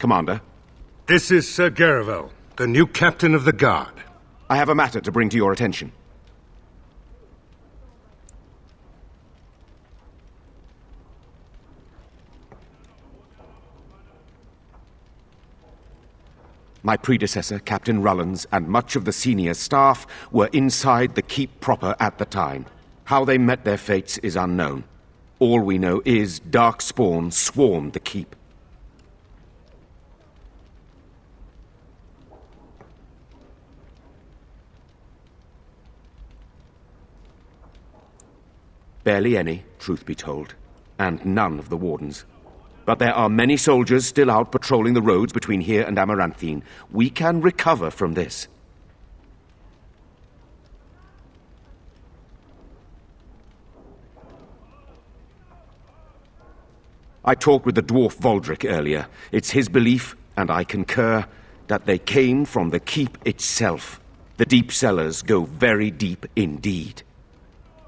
Commander? This is Sir Garavel, the new captain of the guard. I have a matter to bring to your attention. My predecessor, Captain Rullins, and much of the senior staff were inside the keep proper at the time. How they met their fates is unknown. All we know is Darkspawn swarmed the keep. Barely any, truth be told, and none of the wardens. But there are many soldiers still out patrolling the roads between here and Amaranthine. We can recover from this. I talked with the dwarf Voldric earlier. It's his belief, and I concur, that they came from the keep itself. The deep cellars go very deep indeed.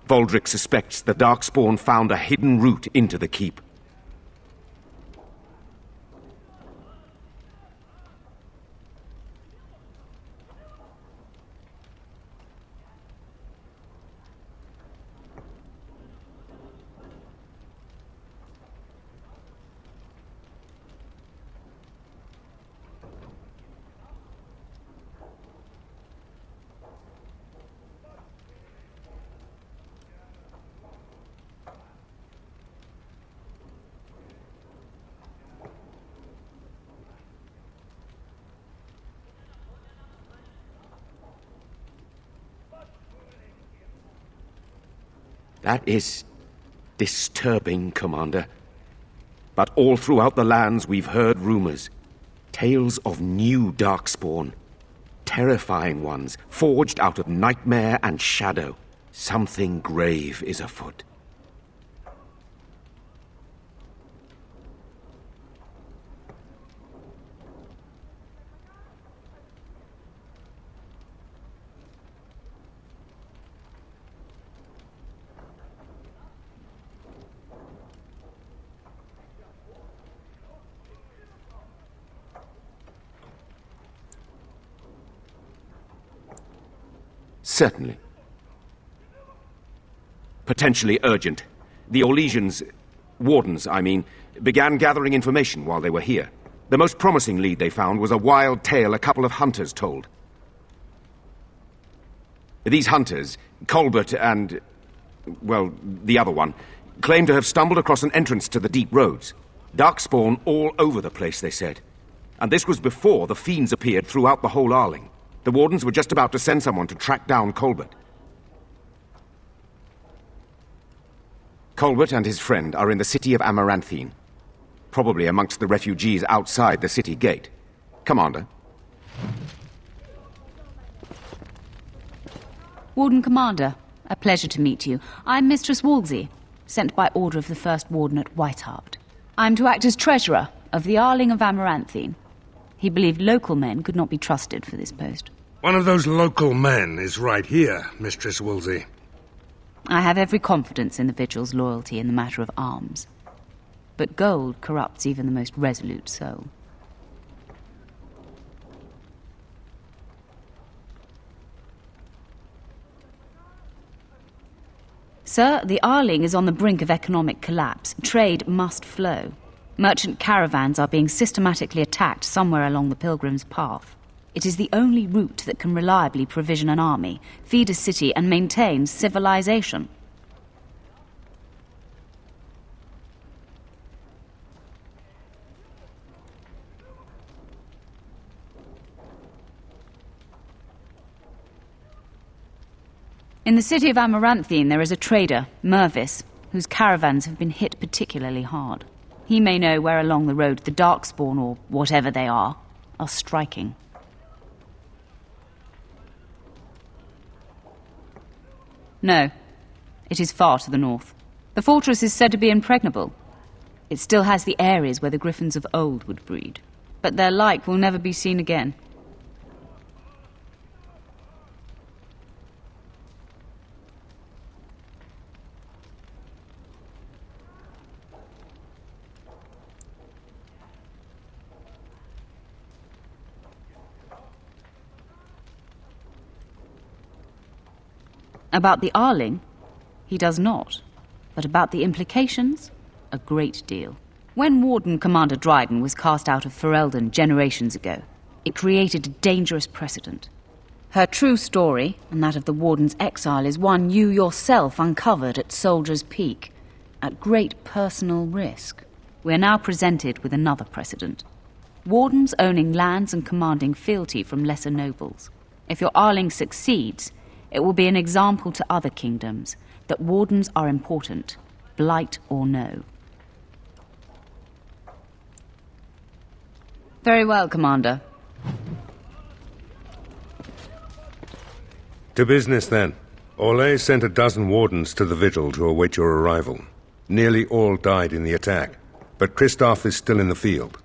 Voldric suspects the Darkspawn found a hidden route into the keep. That is disturbing, Commander. But all throughout the lands we've heard rumors. Tales of new Darkspawn. Terrifying ones, forged out of nightmare and shadow. Something grave is afoot. Certainly. Potentially urgent. The Orlesians, wardens, I mean, began gathering information while they were here. The most promising lead they found was a wild tale a couple of hunters told. These hunters, Colbert and, well, the other one, claimed to have stumbled across an entrance to the deep roads. Darkspawn all over the place, they said. And this was before the fiends appeared throughout the whole Arling. The wardens were just about to send someone to track down Colbert. Colbert and his friend are in the city of Amaranthine. Probably amongst the refugees outside the city gate. Commander. Warden Commander, a pleasure to meet you. I'm Mistress Wolsey, sent by order of the First Warden at Whitehart. I'm to act as treasurer of the Arling of Amaranthine. He believed local men could not be trusted for this post. One of those local men is right here, Mistress Wolsey. I have every confidence in the Vigil's loyalty in the matter of arms. But gold corrupts even the most resolute soul. Sir, the Arling is on the brink of economic collapse. Trade must flow. Merchant caravans are being systematically attacked somewhere along the Pilgrim's Path. It is the only route that can reliably provision an army, feed a city, and maintain civilization. In the city of Amaranthine, there is a trader, Mervis, whose caravans have been hit particularly hard. He may know where along the road the Darkspawn, or whatever they are striking. No. It is far to the north. The fortress is said to be impregnable. It still has the areas where the griffins of old would breed. But their like will never be seen again. About the Arling? He does not. But about the implications? A great deal. When Warden Commander Dryden was cast out of Ferelden generations ago, it created a dangerous precedent. Her true story, and that of the Warden's exile, is one you yourself uncovered at Soldier's Peak, at great personal risk. We are now presented with another precedent. Wardens owning lands and commanding fealty from lesser nobles. If your Arling succeeds, it will be an example to other kingdoms that wardens are important, blight or no. Very well, Commander. To business, then. Orlais sent a dozen wardens to the vigil to await your arrival. Nearly all died in the attack, but Christoph is still in the field.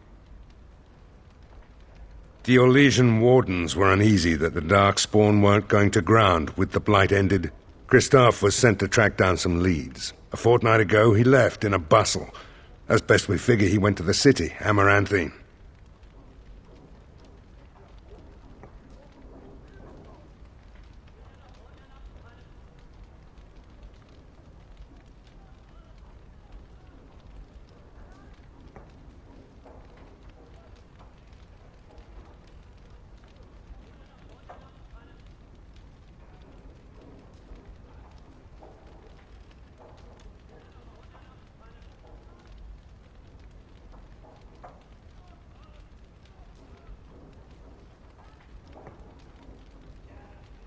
The Orlesian wardens were uneasy that the Darkspawn weren't going to ground with the Blight ended. Christoph was sent to track down some leads. A fortnight ago, he left in a bustle. As best we figure, he went to the city, Amaranthine.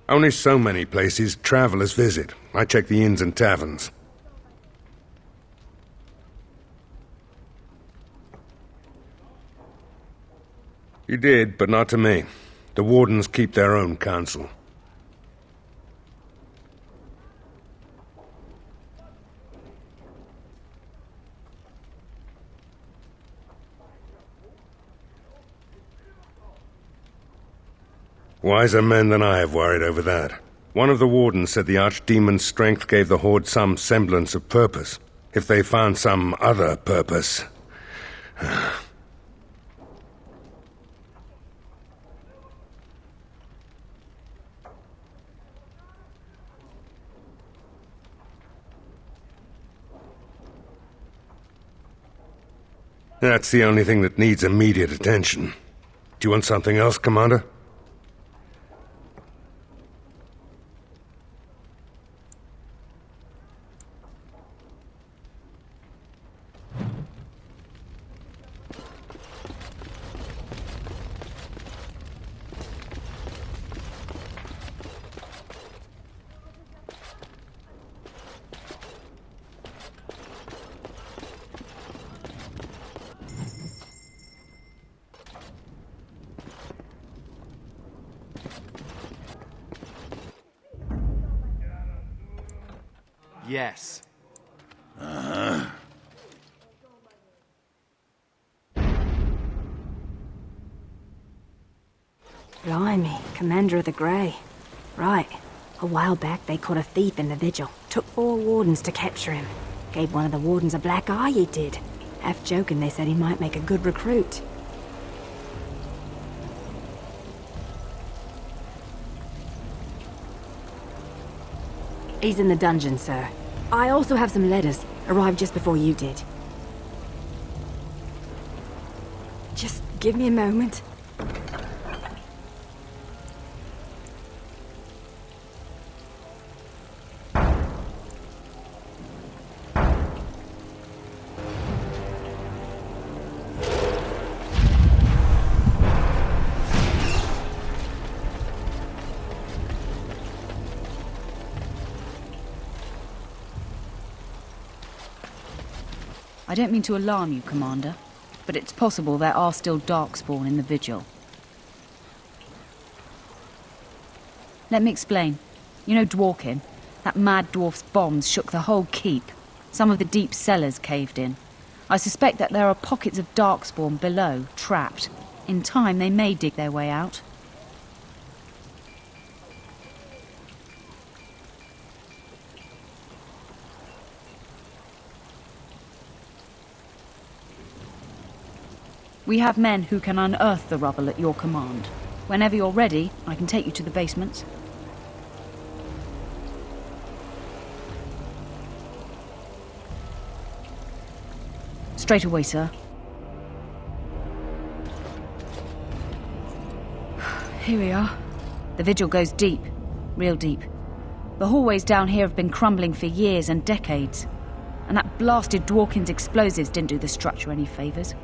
Only so many places travelers visit. I check the inns and taverns. You did, but not to me. The wardens keep their own counsel. Wiser men than I have worried over that. One of the wardens said the archdemon's strength gave the Horde some semblance of purpose. If they found some other purpose... That's the only thing that needs immediate attention. Do you want something else, Commander? Yes. Blimey, Commander of the Grey. Right. A while back they caught a thief in the vigil. Took 4 wardens to capture him. Gave one of the wardens a black eye, he did. Half joking, they said he might make a good recruit. He's in the dungeon, sir. I also have some letters. Arrived just before you did. Just give me a moment. I don't mean to alarm you, Commander, but it's possible there are still Darkspawn in the vigil. Let me explain. You know Dworkin? That mad dwarf's bombs shook the whole keep. Some of the deep cellars caved in. I suspect that there are pockets of Darkspawn below, trapped. In time, they may dig their way out. We have men who can unearth the rubble at your command. Whenever you're ready, I can take you to the basements. Straight away, sir. Here we are. The vigil goes deep. Real deep. The hallways down here have been crumbling for years and decades. And that blasted Dworkin's explosives didn't do the structure any favours.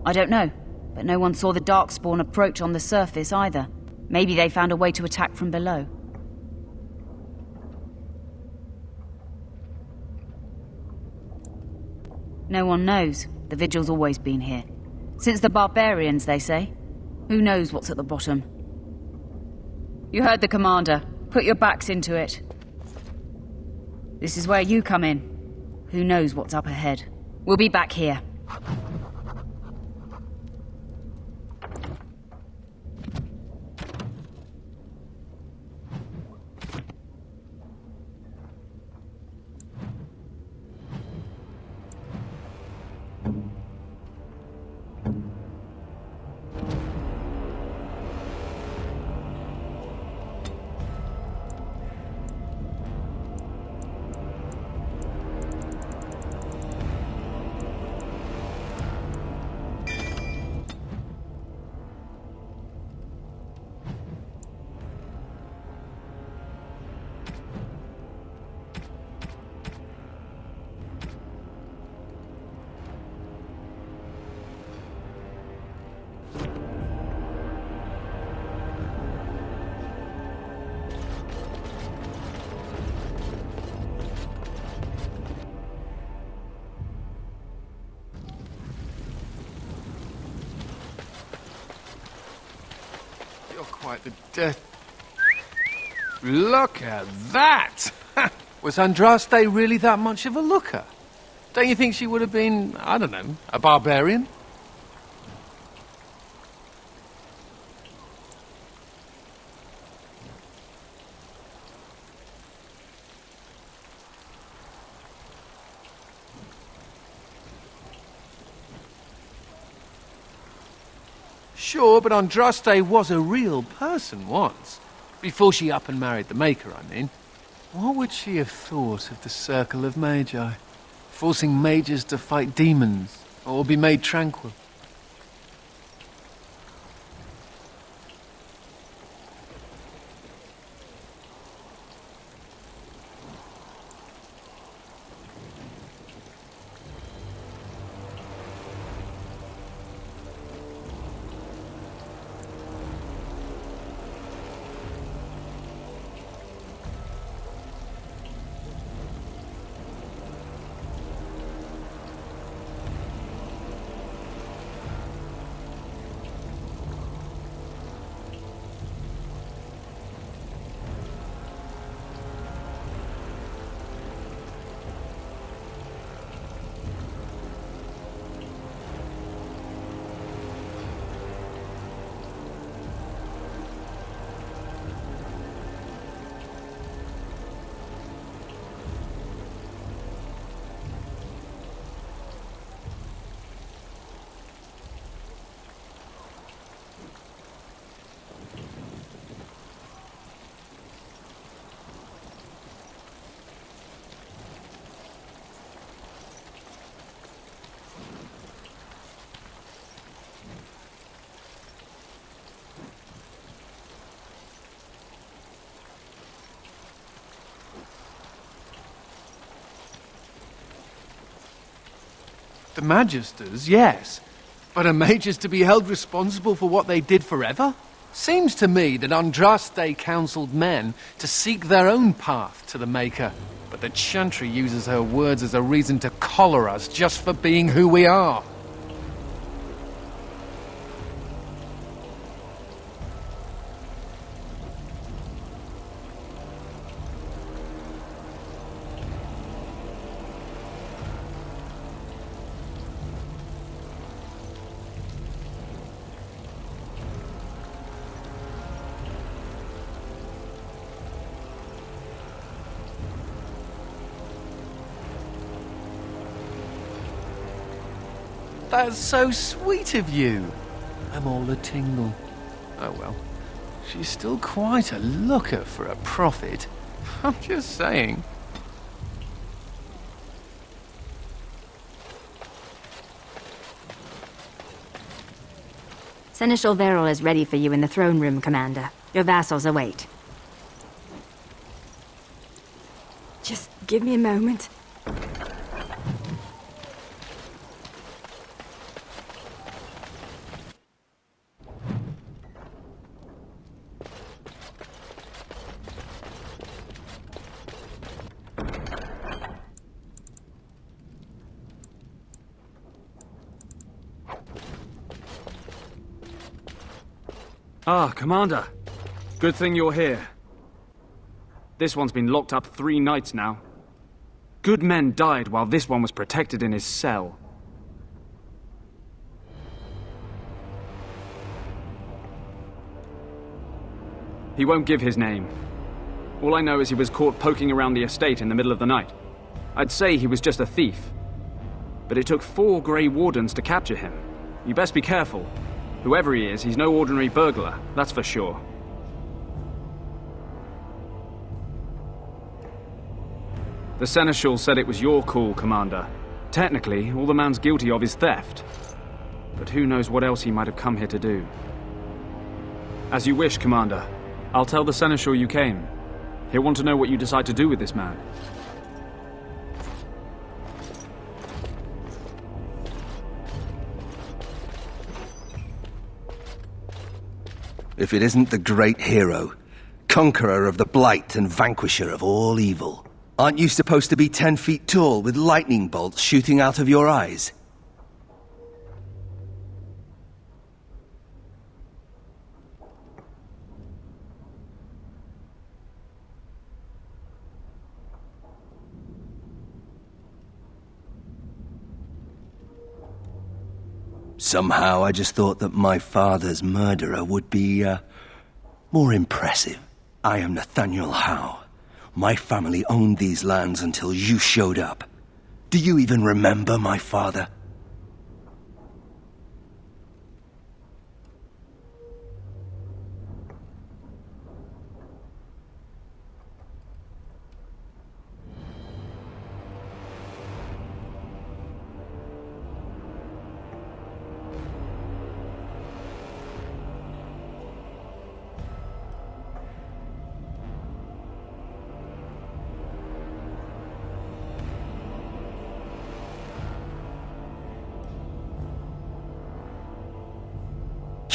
I don't know, but no one saw the Darkspawn approach on the surface either. Maybe they found a way to attack from below. No one knows. The Vigil's always been here. Since the barbarians, they say. Who knows what's at the bottom? You heard the commander. Put your backs into it. This is where you come in. Who knows what's up ahead? We'll be back here. Quite the death. Look at that! Was Andraste really that much of a looker? Don't you think she would have been, I don't know, a barbarian? Sure, but Andraste was a real person once. Before she up and married the Maker, I mean. What would she have thought of the Circle of Magi? Forcing mages to fight demons, or be made tranquil? The Magisters, yes. But are mages to be held responsible for what they did forever? Seems to me that Andraste counselled men to seek their own path to the Maker, but that Chantry uses her words as a reason to collar us just for being who we are. That's so sweet of you. I'm all a tingle. Oh well. She's still quite a looker for a prophet. I'm just saying. Seneschal Verrill is ready for you in the throne room, Commander. Your vassals await. Just give me a moment. Ah, Commander. Good thing you're here. This one's been locked up 3 nights now. Good men died while this one was protected in his cell. He won't give his name. All I know is he was caught poking around the estate in the middle of the night. I'd say he was just a thief. But it took 4 Grey Wardens to capture him. You best be careful. Whoever he is, he's no ordinary burglar, that's for sure. The Seneschal said it was your call, Commander. Technically, all the man's guilty of is theft. But who knows what else he might have come here to do. As you wish, Commander. I'll tell the Seneschal you came. He'll want to know what you decide to do with this man. If it isn't the great hero, conqueror of the blight and vanquisher of all evil. Aren't you supposed to be 10 feet tall with lightning bolts shooting out of your eyes? Somehow I just thought that my father's murderer would be, more impressive. I am Nathaniel Howe. My family owned these lands until you showed up. Do you even remember my father?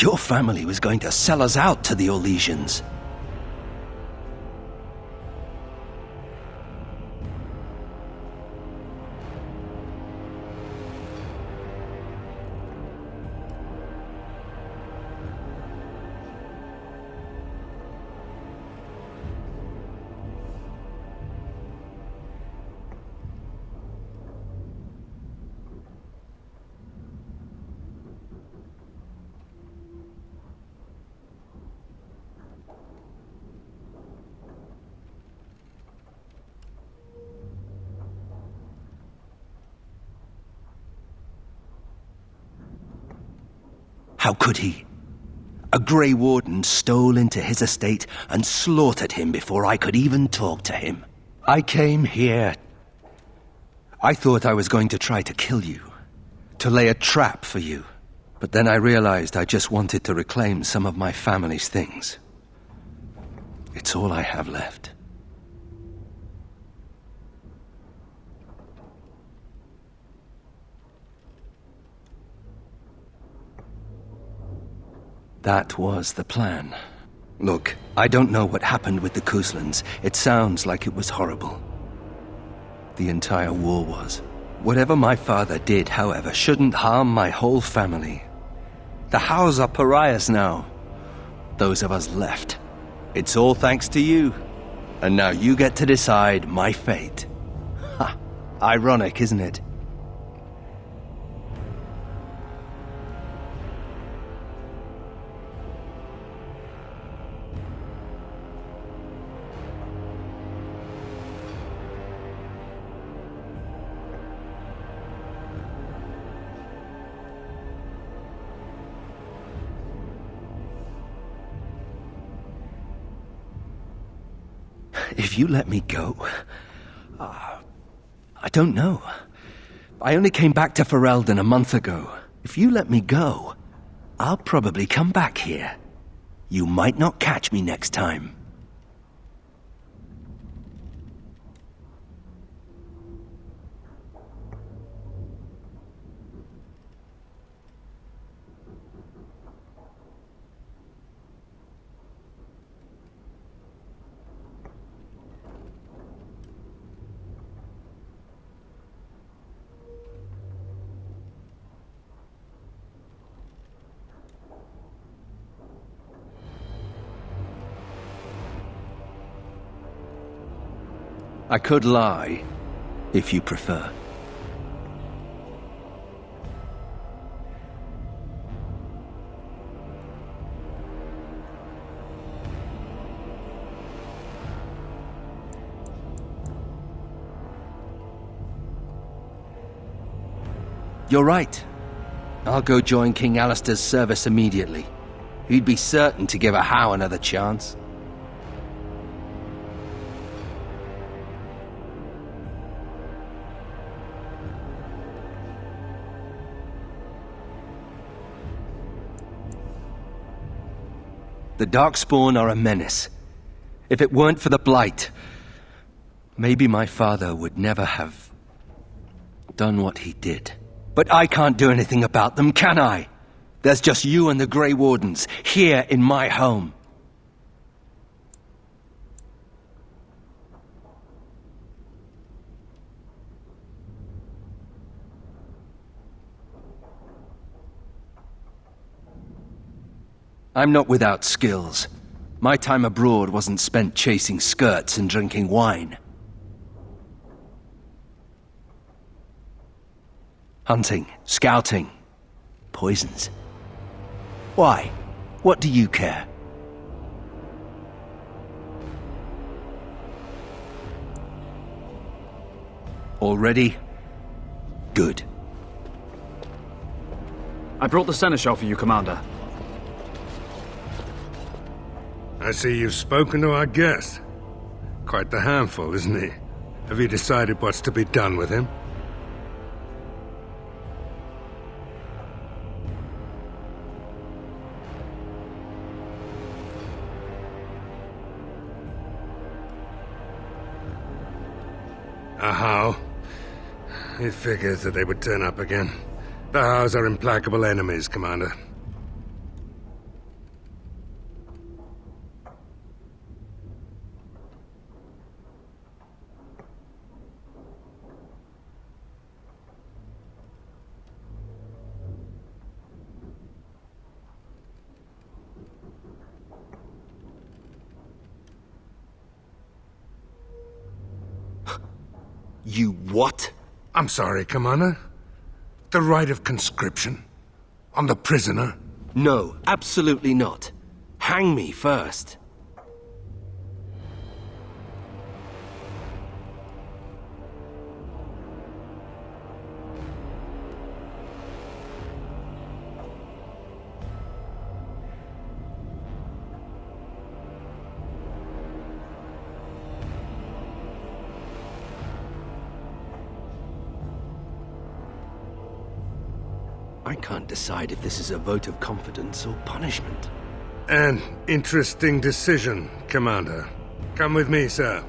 Your family was going to sell us out to the Orlesians. How could he? A Grey Warden stole into his estate and slaughtered him before I could even talk to him. I came here. I thought I was going to try to kill you, to lay a trap for you. But then I realized I just wanted to reclaim some of my family's things. It's all I have left. That was the plan. Look, I don't know what happened with the Kuslans. It sounds like it was horrible. The entire war was. Whatever my father did, however, shouldn't harm my whole family. The Hows are pariahs now. Those of us left. It's all thanks to you. And now you get to decide my fate. Ha! Ironic, isn't it? If you let me go, I don't know. I only came back to Ferelden a month ago. If you let me go, I'll probably come back here. You might not catch me next time. I could lie, if you prefer. You're right. I'll go join King Alistair's service immediately. He'd be certain to give a Howe another chance. The Darkspawn are a menace. If it weren't for the Blight, maybe my father would never have done what he did. But I can't do anything about them, can I? There's just you and the Grey Wardens, here in my home. I'm not without skills. My time abroad wasn't spent chasing skirts and drinking wine. Hunting, scouting, poisons. Why? What do you care? All ready? Good. I brought the seneschal for you, Commander. I see you've spoken to our guest. Quite the handful, isn't he? Have you decided what's to be done with him? A Howe? It figures that they would turn up again. The Hows are implacable enemies, Commander. You what? I'm sorry, Commander. The right of conscription? On the prisoner? No, absolutely not. Hang me first. I can't decide if this is a vote of confidence or punishment. An interesting decision, Commander. Come with me, sir.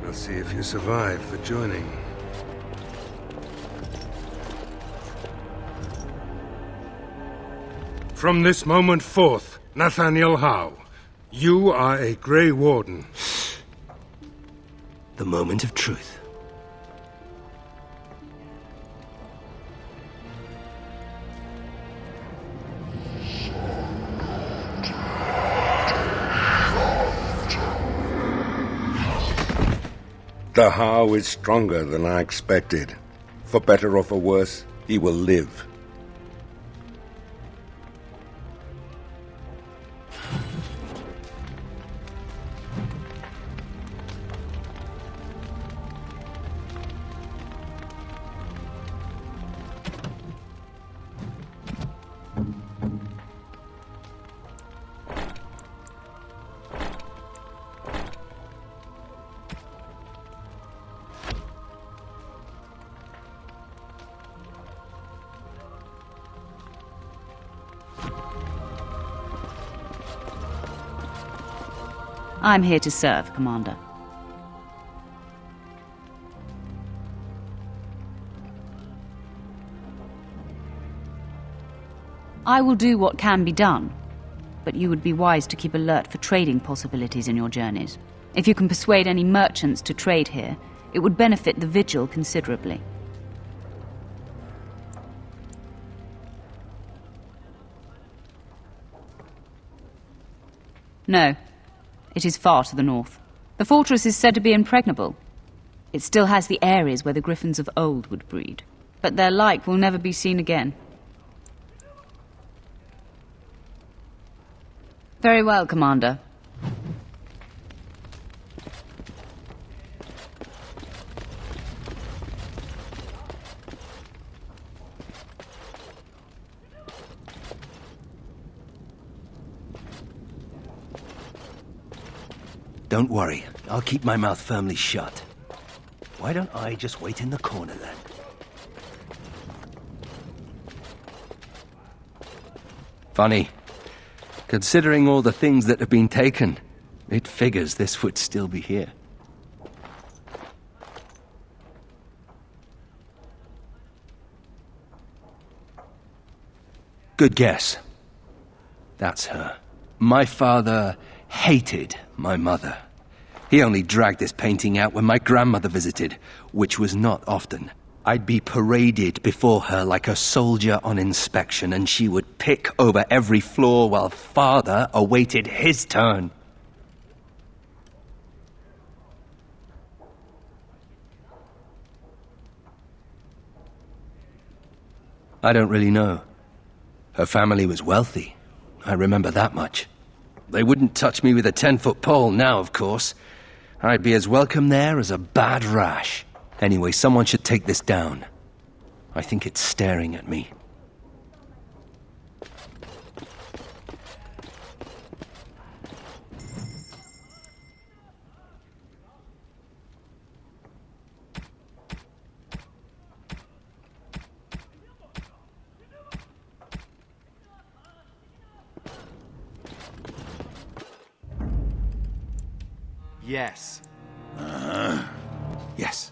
We'll see if you survive the joining. From this moment forth, Nathaniel Howe, you are a Grey Warden. The moment of truth. The Howe is stronger than I expected. For better or for worse, he will live. I'm here to serve, Commander. I will do what can be done, but you would be wise to keep alert for trading possibilities in your journeys. If you can persuade any merchants to trade here, it would benefit the Vigil considerably. No. It is far to the north. The fortress is said to be impregnable. It still has the areas where the griffins of old would breed, but their like will never be seen again. Very well, Commander. Don't worry, I'll keep my mouth firmly shut. Why don't I just wait in the corner then? Funny. Considering all the things that have been taken, it figures this would still be here. Good guess. That's her. My father hated my mother. He only dragged this painting out when my grandmother visited, which was not often. I'd be paraded before her like a soldier on inspection, and she would pick over every floor while father awaited his turn. I don't really know. Her family was wealthy. I remember that much. They wouldn't touch me with a 10-foot pole now, of course. I'd be as welcome there as a bad rash. Anyway, someone should take this down. I think it's staring at me. Yes. Yes.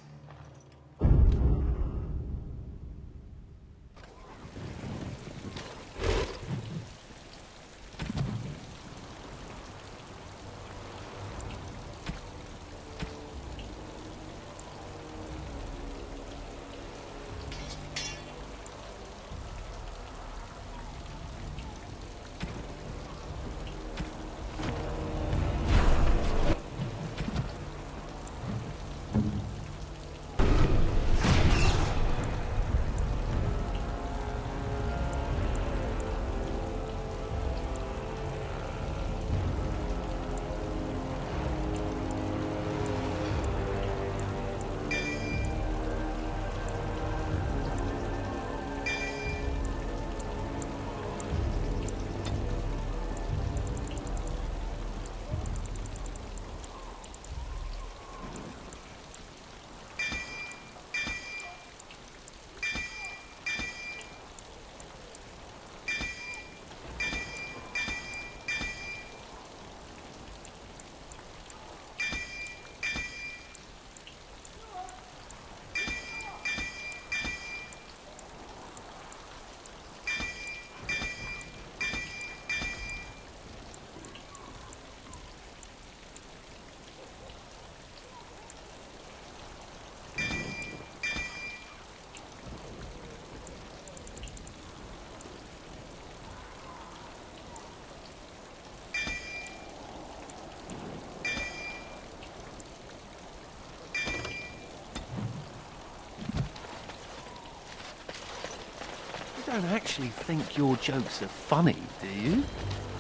don't actually think your jokes are funny, do you?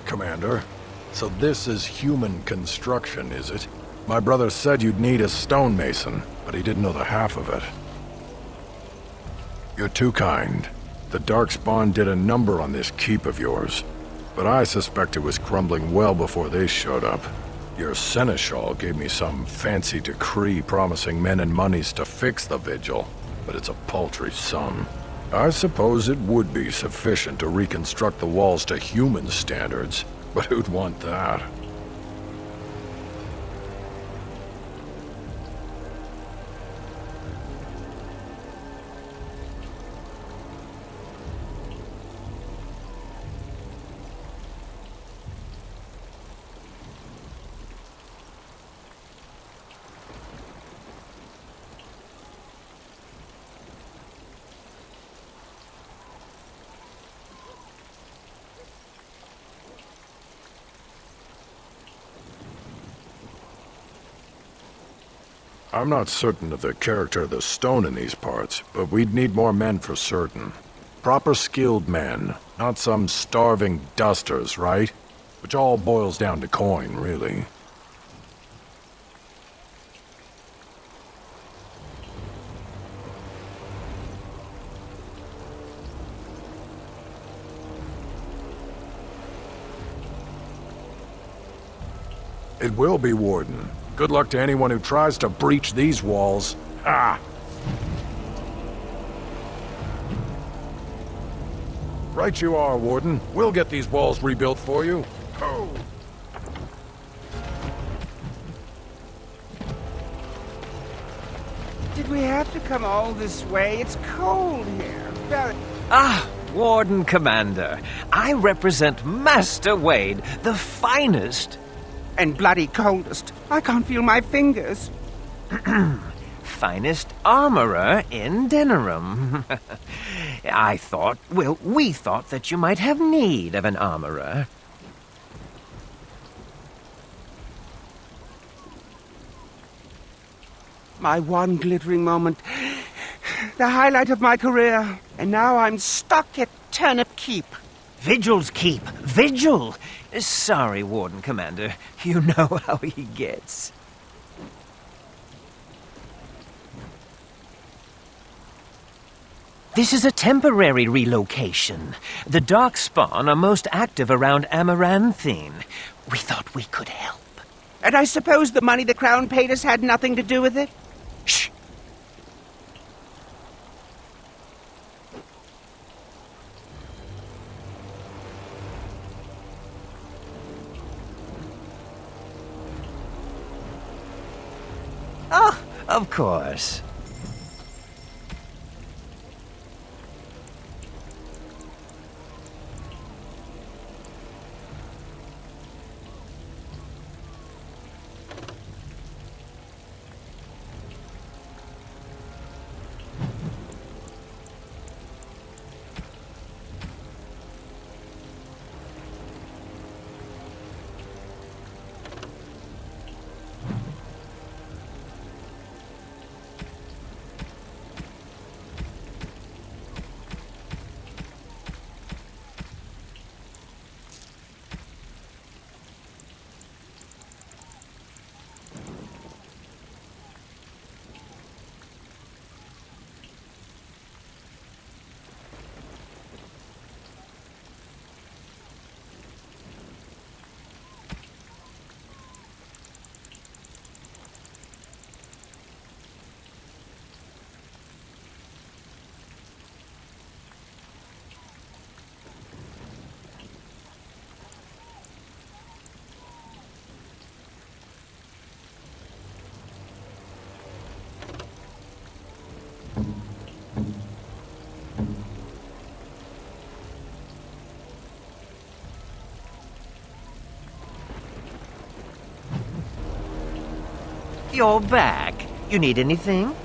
Commander, so this is human construction, is it? My brother said you'd need a stonemason, but he didn't know the half of it. You're too kind. The Darkspawn did a number on this keep of yours, but I suspect it was crumbling well before they showed up. Your seneschal gave me some fancy decree promising men and monies to fix the vigil, but it's a paltry sum. I suppose it would be sufficient to reconstruct the walls to human standards, but who'd want that? I'm not certain of the character of the stone in these parts, but we'd need more men for certain. Proper skilled men, not some starving dusters, right? Which all boils down to coin, really. It will be, Warden. Good luck to anyone who tries to breach these walls. Ha! Right you are, Warden. We'll get these walls rebuilt for you. Oh! Did we have to come all this way? It's cold here. Very... Ah, Warden Commander. I represent Master Wade, the finest... And bloody coldest. I can't feel my fingers. finest armorer in Denerim. we thought that you might have need of an armorer. My one glittering moment. The highlight of my career. And now I'm stuck at Turnip Keep. Vigil's Keep. Vigil! Sorry, Warden Commander. You know how he gets. This is a temporary relocation. The Darkspawn are most active around Amaranthine. We thought we could help. And I suppose the money the Crown paid us had nothing to do with it? Shh! Oh, of course. You're back. You need anything?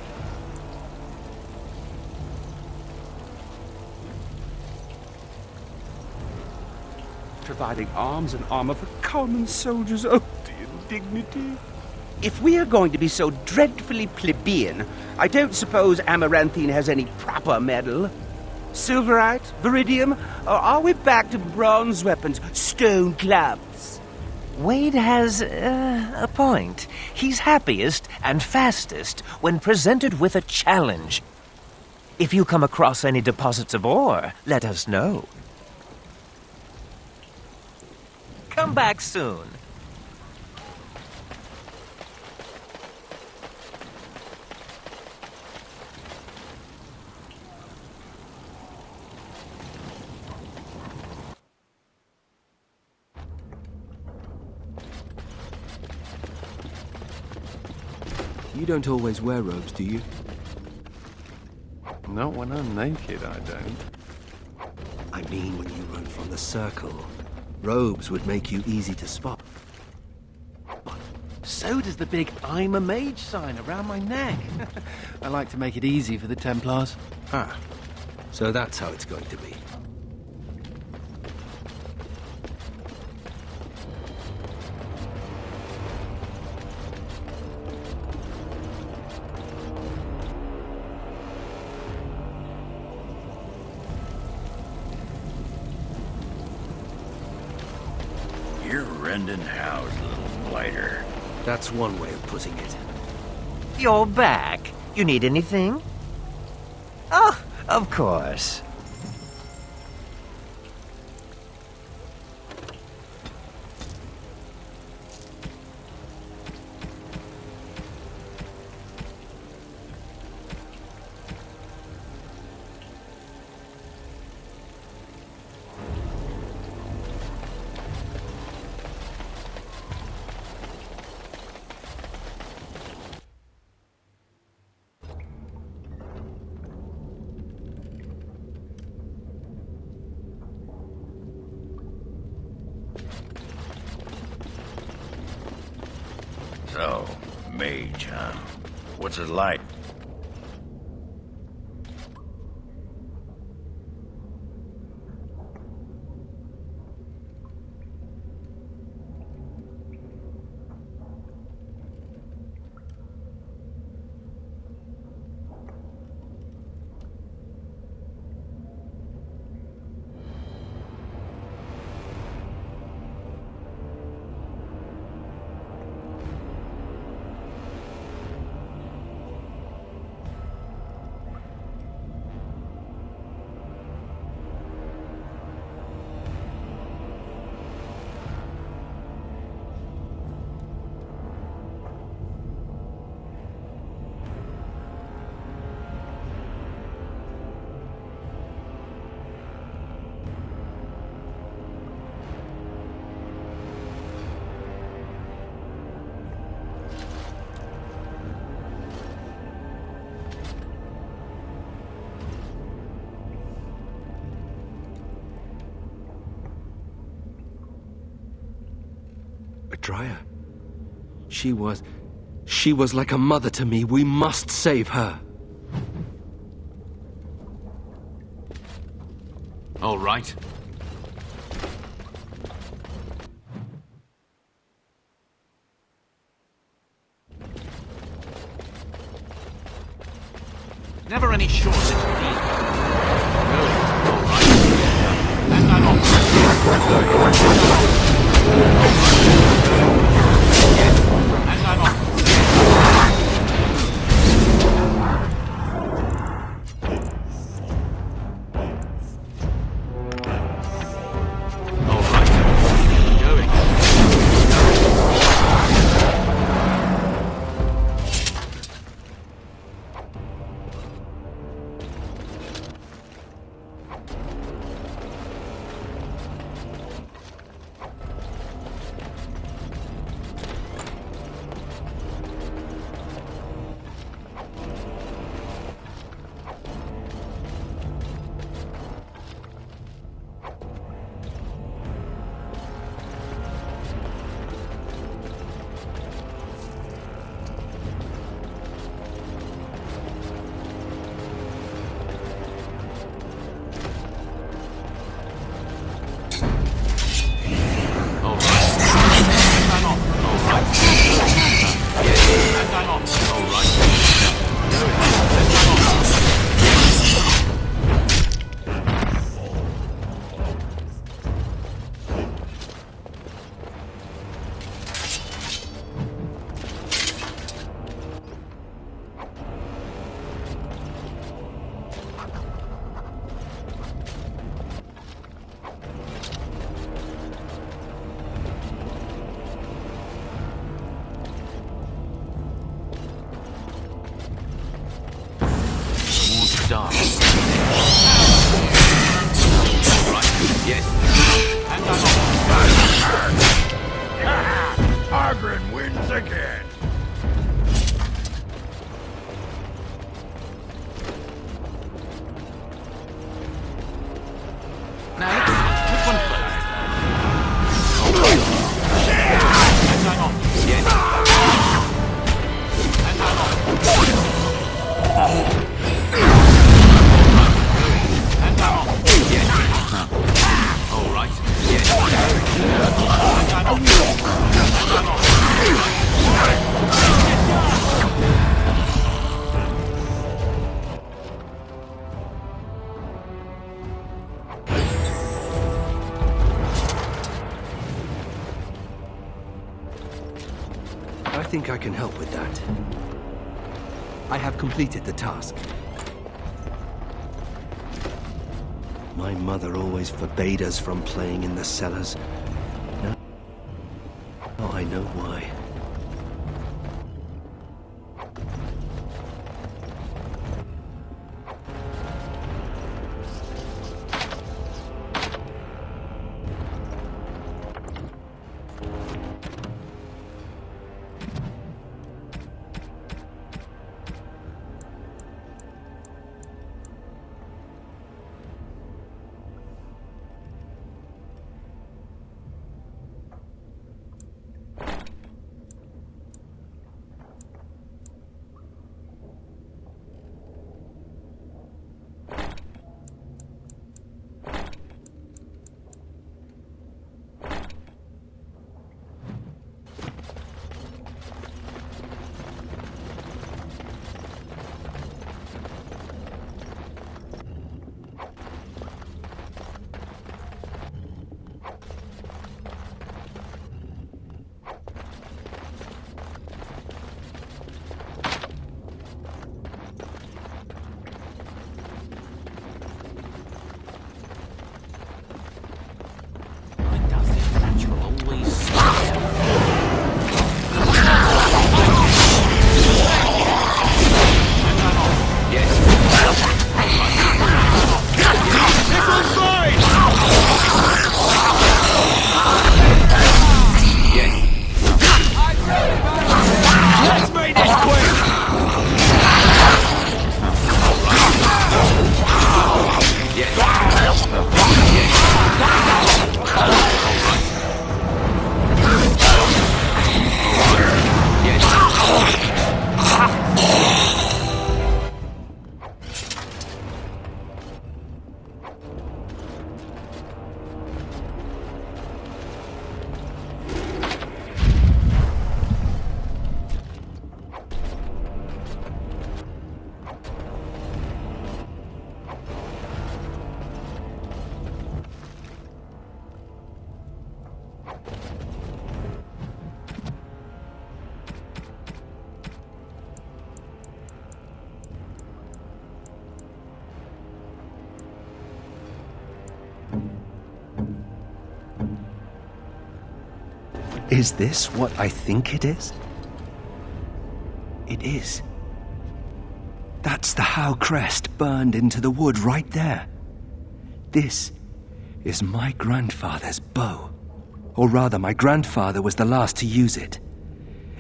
Providing arms and armor for common soldiers. Oh, the indignity. If we are going to be so dreadfully plebeian, I don't suppose Amaranthine has any proper medal. Silverite? Viridium? Or are we back to bronze weapons, stone clubs? Wade has a point. He's happiest and fastest when presented with a challenge. If you come across any deposits of ore, let us know. Come back soon. You don't always wear robes, do you? Not when I'm naked, I don't. I mean, when you run from the circle, robes would make you easy to spot. So does the big I'm a mage sign around my neck. I like to make it easy for the Templars. Ah, so that's how it's going to be. You're rending house, little blighter. That's one way of putting it. You're back. You need anything? Oh, of course. So, mage, huh? What's it like? Dryer. She was like a mother to me. We must save her. All right. Never any shortage of these. All right. And I'm Yes. And Argren wins again. Now, which one first? And I'm on. Yes. And I'm on. And I'm on. Yes. All right. Yes. And I'm on. And I'm on. I think I can help with that. I have completed the task. My mother always forbade us from playing in the cellars. Now I know why. Is this what I think it is? It is. That's the Howe crest burned into the wood right there. This is my grandfather's bow. Or rather, my grandfather was the last to use it.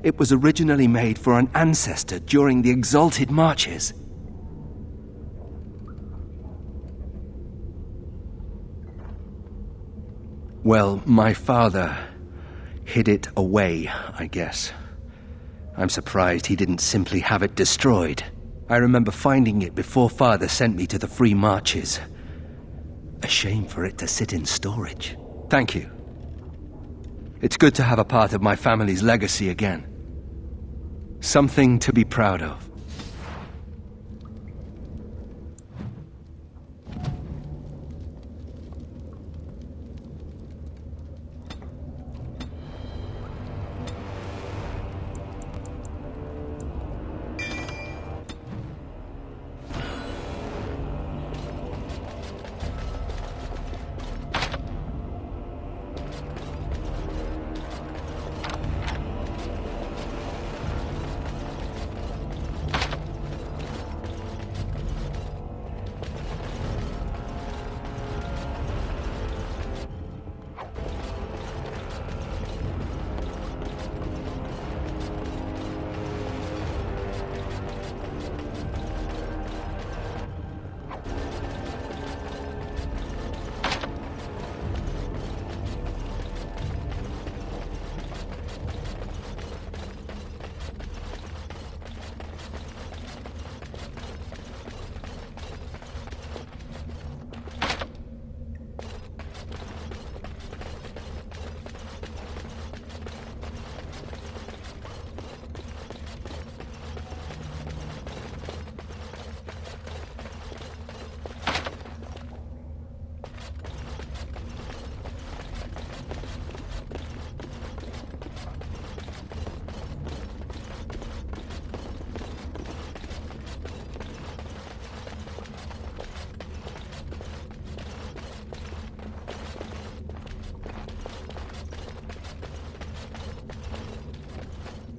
It was originally made for an ancestor during the Exalted Marches. Well, my father hid it away, I guess. I'm surprised he didn't simply have it destroyed. I remember finding it before Father sent me to the Free Marches. A shame for it to sit in storage. Thank you. It's good to have a part of my family's legacy again. Something to be proud of.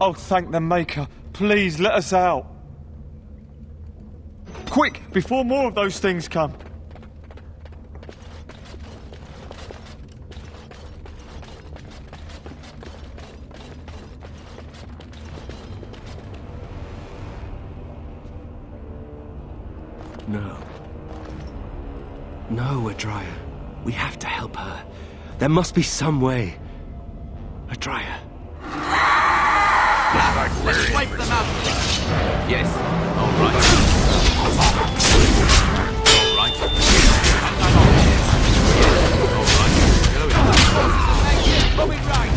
Oh, thank the Maker. Please, let us out. Quick, before more of those things come. No. No, Adria. We have to help her. There must be some way. Adria. Let's wipe them out. Yes. All right. All right. And I'm on. Yes. All right. Go in. Coming right.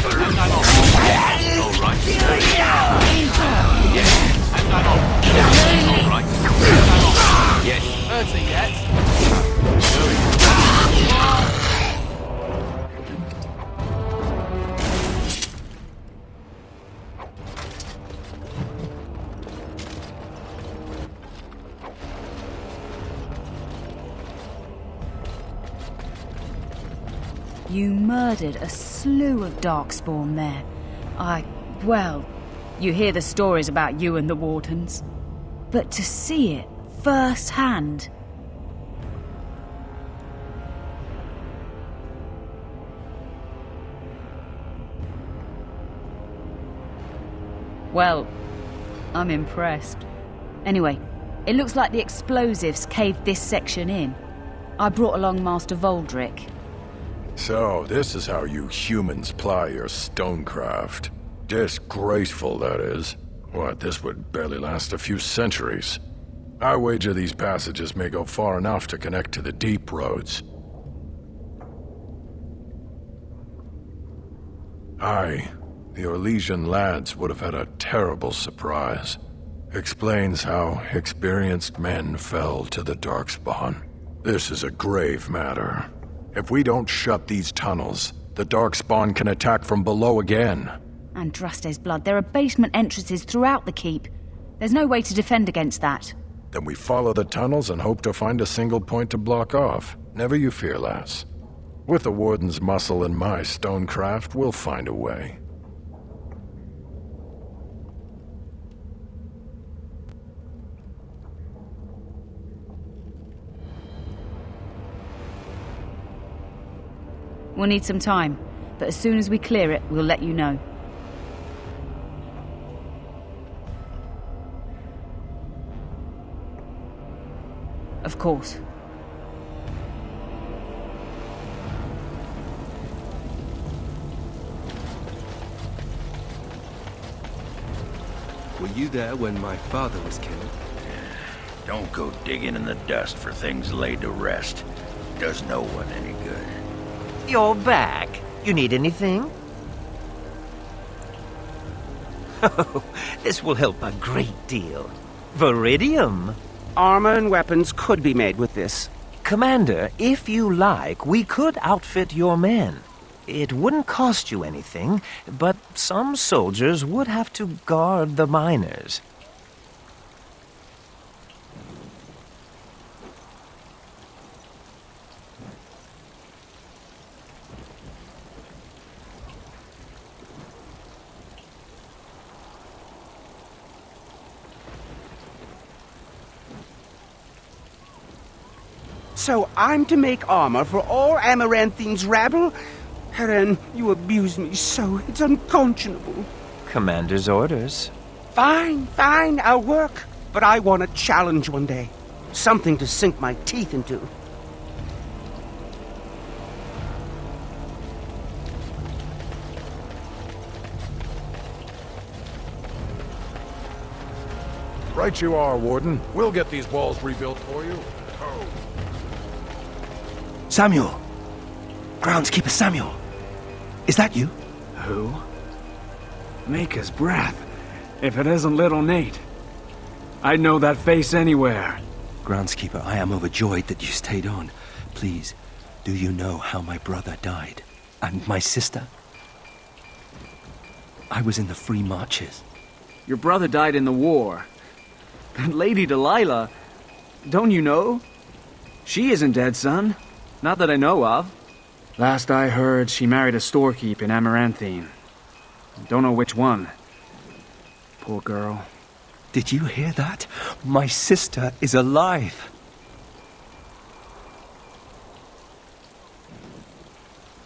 And I'm on. Yes. All right. Yes. And I'm on. All right. And I'm on. Yes. Hurts it yet? Go in. You murdered a slew of Darkspawn there. Well, you hear the stories about you and the Wardens. But to see it firsthand... Well, I'm impressed. Anyway, it looks like the explosives caved this section in. I brought along Master Voldrick. So, this is how you humans ply your stonecraft. Disgraceful, that is. What, this would barely last a few centuries. I wager these passages may go far enough to connect to the deep roads. The Orlesian lads would have had a terrible surprise. Explains how experienced men fell to the Darkspawn. This is a grave matter. If we don't shut these tunnels, the Darkspawn can attack from below again. Andraste's blood. There are basement entrances throughout the keep. There's no way to defend against that. Then we follow the tunnels and hope to find a single point to block off. Never you fear, lass. With the Warden's muscle and my stonecraft, we'll find a way. We'll need some time, but as soon as we clear it, we'll let you know. Of course. Were you there when my father was killed? Don't go digging in the dust for things laid to rest. Does no one any good. You're back. You need anything? Oh, this will help a great deal. Viridium. Armor and weapons could be made with this. Commander, if you like, we could outfit your men. It wouldn't cost you anything, but some soldiers would have to guard the miners. So I'm to make armor for all Amaranthine's rabble? Heren, you abuse me so, it's unconscionable. Commander's orders. Fine, I'll work. But I want a challenge one day. Something to sink my teeth into. Right you are, Warden. We'll get these walls rebuilt for you. Samuel! Groundskeeper Samuel! Is that you? Who? Maker's breath. If it isn't little Nate. I'd know that face anywhere. Groundskeeper, I am overjoyed that you stayed on. Please, do you know how my brother died? And my sister? I was in the Free Marches. Your brother died in the war. And Lady Delilah, don't you know? She isn't dead, son. Not that I know of. Last I heard, she married a storekeep in Amaranthine. Don't know which one. Poor girl. Did you hear that? My sister is alive.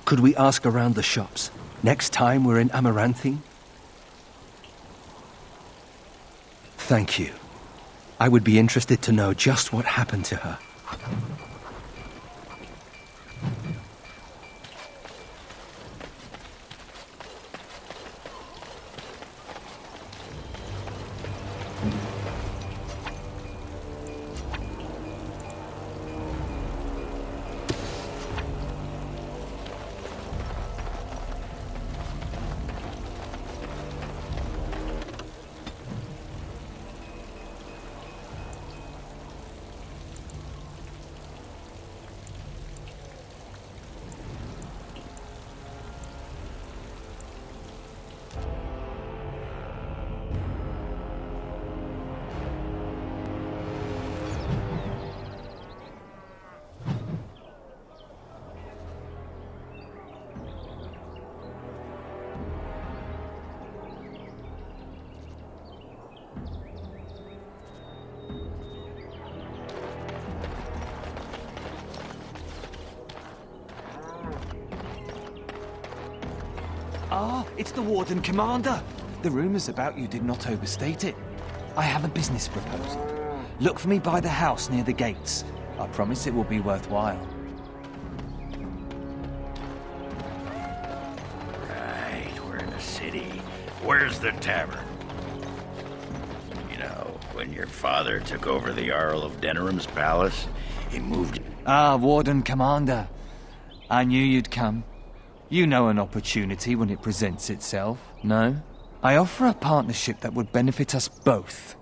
Could we ask around the shops next time we're in Amaranthine? Thank you. I would be interested to know just what happened to her. Ah, it's the Warden Commander. The rumors about you did not overstate it. I have a business proposal. Look for me by the house near the gates. I promise it will be worthwhile. Right, we're in the city. Where's the tavern? You know, when your father took over the Jarl of Denerim's palace, he moved... Ah, Warden Commander. I knew you'd come. You know an opportunity when it presents itself, no? I offer a partnership that would benefit us both.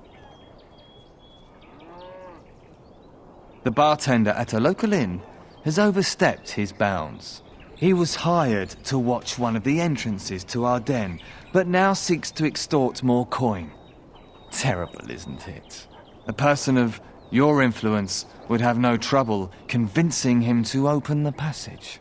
The bartender at a local inn has overstepped his bounds. He was hired to watch one of the entrances to our den, but now seeks to extort more coin. Terrible, isn't it? A person of your influence would have no trouble convincing him to open the passage.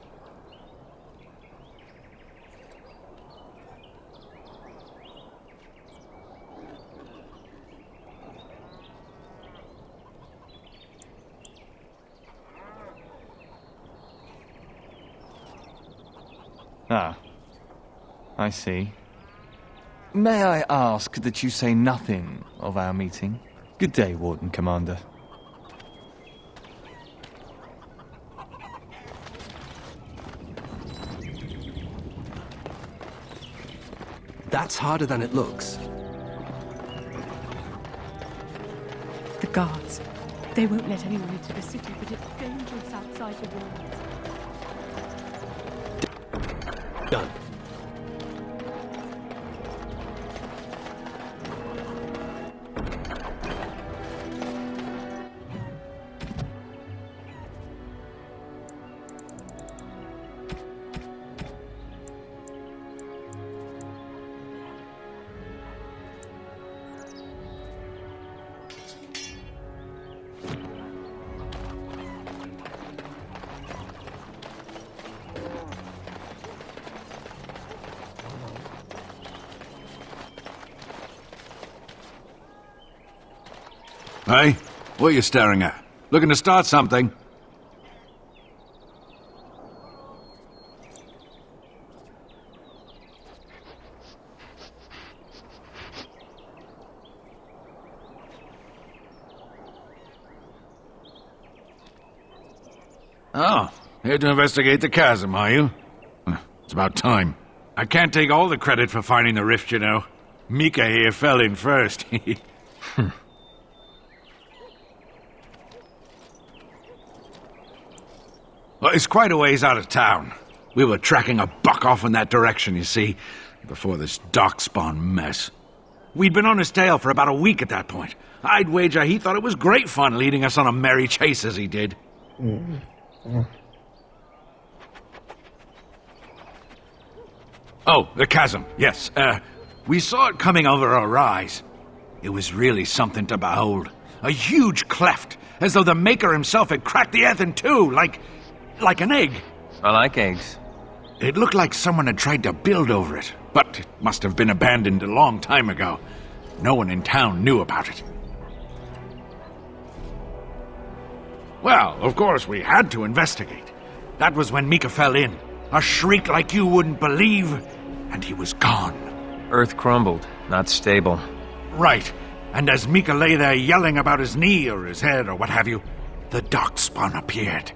Ah, I see. May I ask that you say nothing of our meeting? Good day, Warden Commander. That's harder than it looks. The guards. They won't let anyone into the city, but it's dangerous outside the walls. Done. Hey, what are you staring at? Looking to start something? Oh, here to investigate the chasm, are you? It's about time. I can't take all the credit for finding the rift, you know. Mika here fell in first. Well, it's quite a ways out of town. We were tracking a buck off in that direction, you see, before this darkspawn mess. We'd been on his tail for about a week at that point. I'd wager he thought it was great fun leading us on a merry chase as he did. Oh, the chasm, yes. We saw it coming over a rise. It was really something to behold. A huge cleft, as though the Maker himself had cracked the earth in two, like an egg. I like eggs. It looked like someone had tried to build over it, but it must have been abandoned a long time ago. No one in town knew about it. Well, of course, we had to investigate. That was when Mika fell in. A shriek like you wouldn't believe, and he was gone. Earth crumbled, not stable. Right. And as Mika lay there yelling about his knee or his head or what have you, the darkspawn appeared.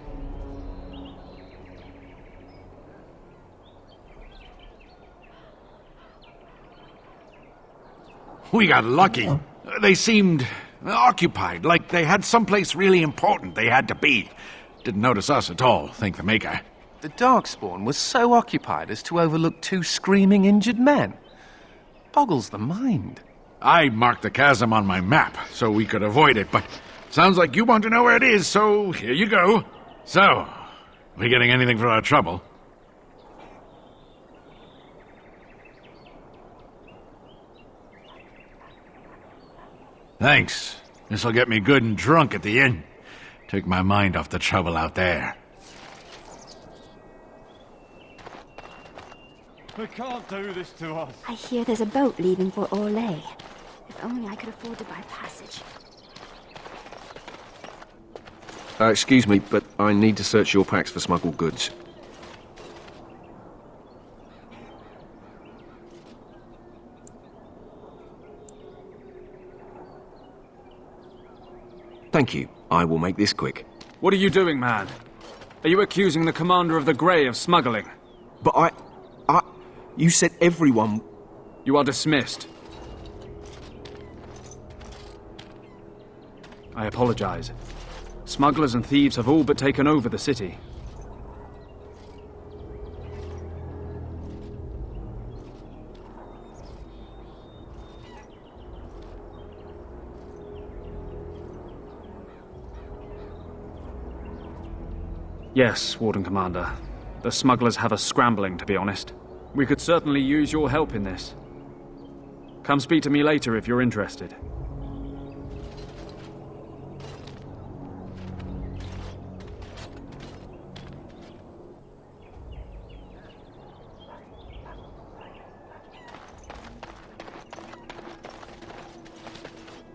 We got lucky. They seemed occupied, like they had someplace really important they had to be. Didn't notice us at all, thank the Maker. The Darkspawn was so occupied as to overlook 2 screaming injured men. Boggles the mind. I marked the chasm on my map so we could avoid it, but sounds like you want to know where it is, so here you go. So, we getting anything for our trouble? Thanks. This'll get me good and drunk at the inn. Take my mind off the trouble out there. They can't do this to us. I hear there's a boat leaving for Orlais. If only I could afford to buy passage. Excuse me, but I need to search your packs for smuggled goods. Thank you. I will make this quick. What are you doing, man? Are you accusing the commander of the Grey of smuggling? But you said everyone... You are dismissed. I apologize. Smugglers and thieves have all but taken over the city. Yes, Warden Commander. The smugglers have us scrambling, to be honest. We could certainly use your help in this. Come speak to me later if you're interested.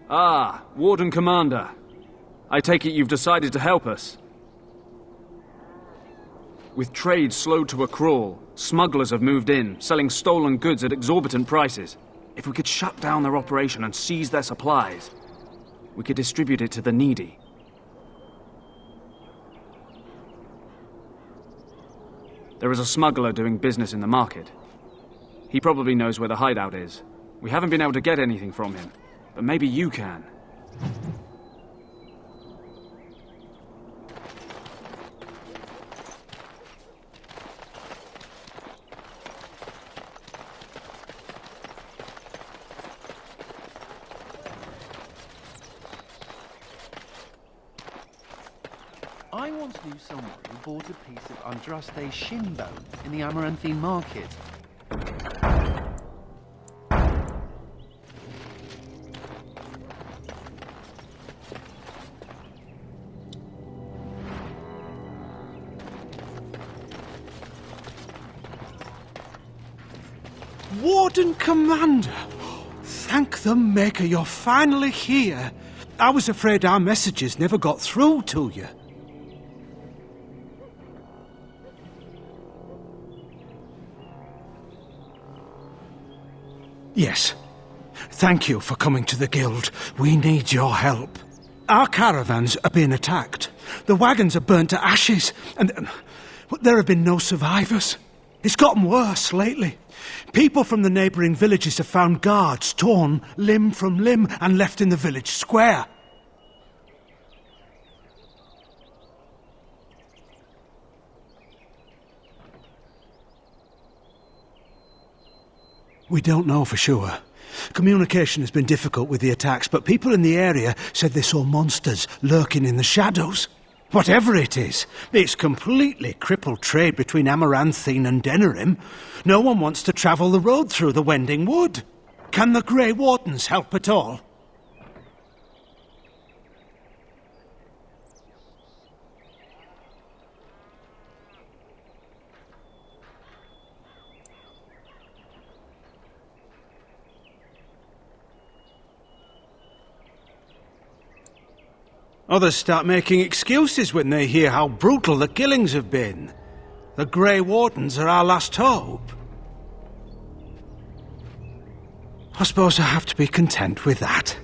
Ah, Warden Commander. I take it you've decided to help us. With trade slowed to a crawl, smugglers have moved in, selling stolen goods at exorbitant prices. If we could shut down their operation and seize their supplies, we could distribute it to the needy. There is a smuggler doing business in the market. He probably knows where the hideout is. We haven't been able to get anything from him, but maybe you can. I once knew someone who bought a piece of Andraste's shin bone in the Amaranthine market. Warden Commander! Thank the Maker you're finally here. I was afraid our messages never got through to you. Yes. Thank you for coming to the Guild. We need your help. Our caravans are being attacked. The wagons are burnt to ashes, and there have been no survivors. It's gotten worse lately. People from the neighbouring villages have found guards torn limb from limb and left in the village square. We don't know for sure. Communication has been difficult with the attacks, but people in the area said they saw monsters lurking in the shadows. Whatever it is, it's completely crippled trade between Amaranthine and Denerim. No one wants to travel the road through the Wending Wood. Can the Grey Wardens help at all? Others start making excuses when they hear how brutal the killings have been. The Grey Wardens are our last hope. I suppose I have to be content with that.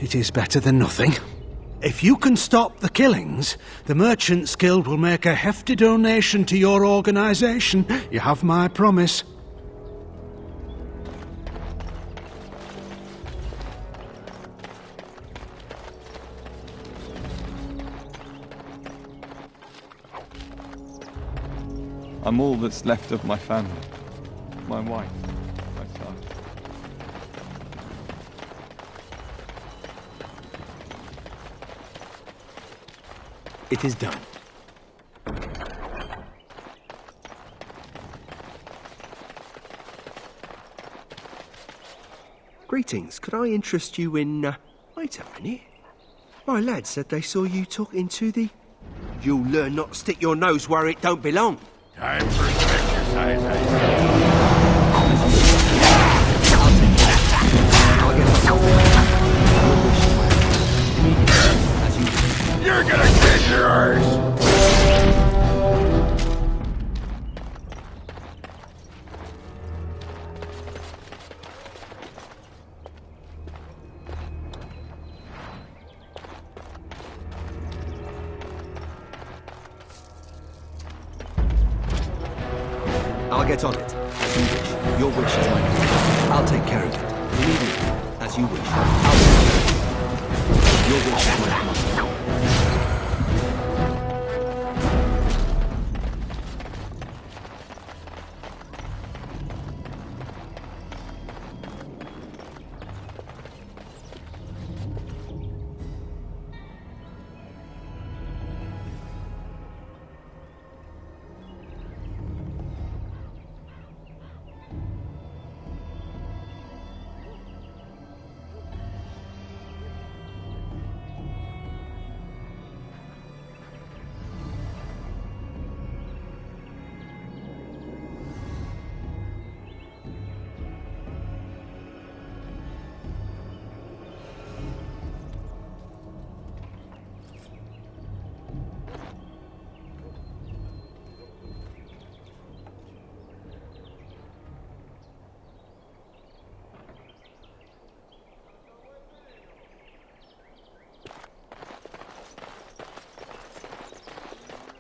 It is better than nothing. If you can stop the killings, the Merchants Guild will make a hefty donation to your organization. You have my promise. I'm all that's left of my family. My wife, my son. It is done. Greetings. Could I interest you in... Wait a minute. My lad said they saw you talking to the... You'll learn not to stick your nose where it don't belong. Time for some exercise, I see. You're gonna get yours! I'll get on it, as you wish. Your wish is my wish. I'll take care of it. Immediately, as you wish. I'll take care of it. Your wish is my command.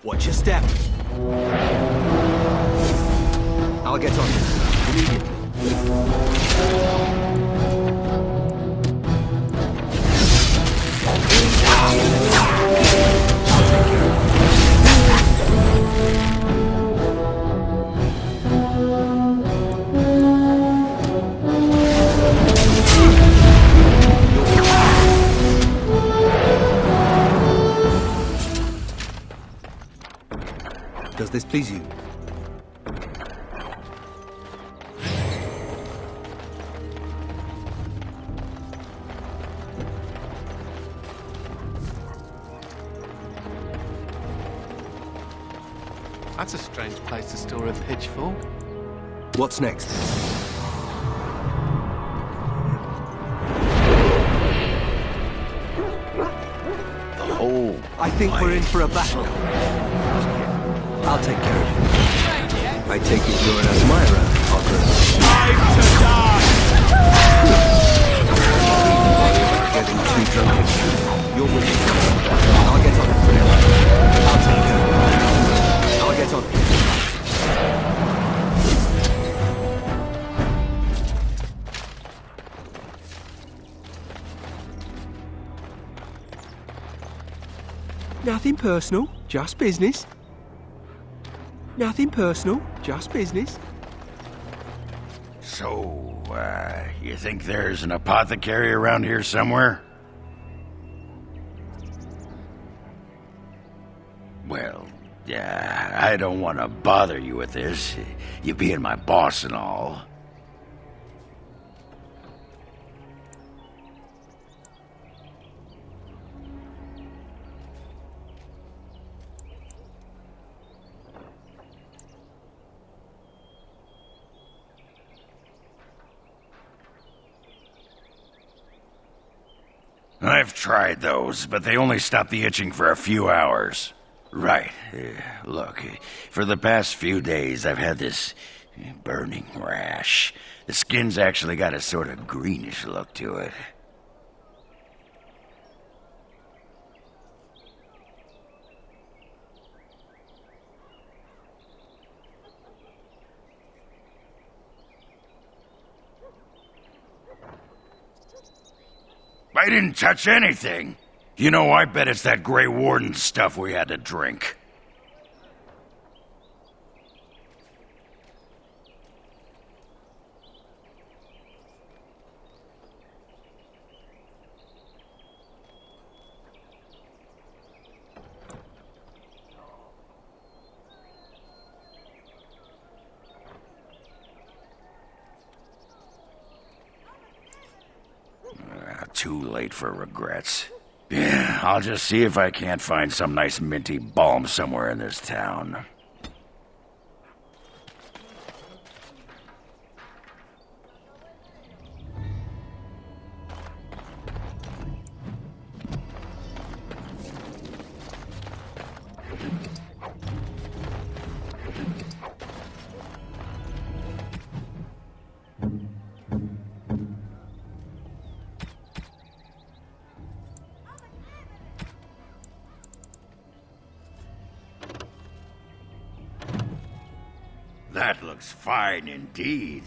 Watch your step. I'll get on it immediately. Does this please you? That's a strange place to store a pitchfork. What's next? The hole. I think we're in for a battle. I'll take care of you. I take it you're an admirer, Ogre. Time to die! Getting too drunk. Your wish. I'll get on it. I'll take care of it. I'll get on it. Nothing personal, just business. Nothing personal, just business. So, you think there's an apothecary around here somewhere? Well, I don't want to bother you with this, you being my boss and all. I've tried those, but they only stop the itching for a few hours. Right. Look, for the past few days I've had this burning rash. The skin's actually got a sort of greenish look to it. I didn't touch anything. You know, I bet it's that Grey Warden stuff we had to drink. Too late for regrets. Yeah, I'll just see if I can't find some nice minty balm somewhere in this town. That looks fine indeed.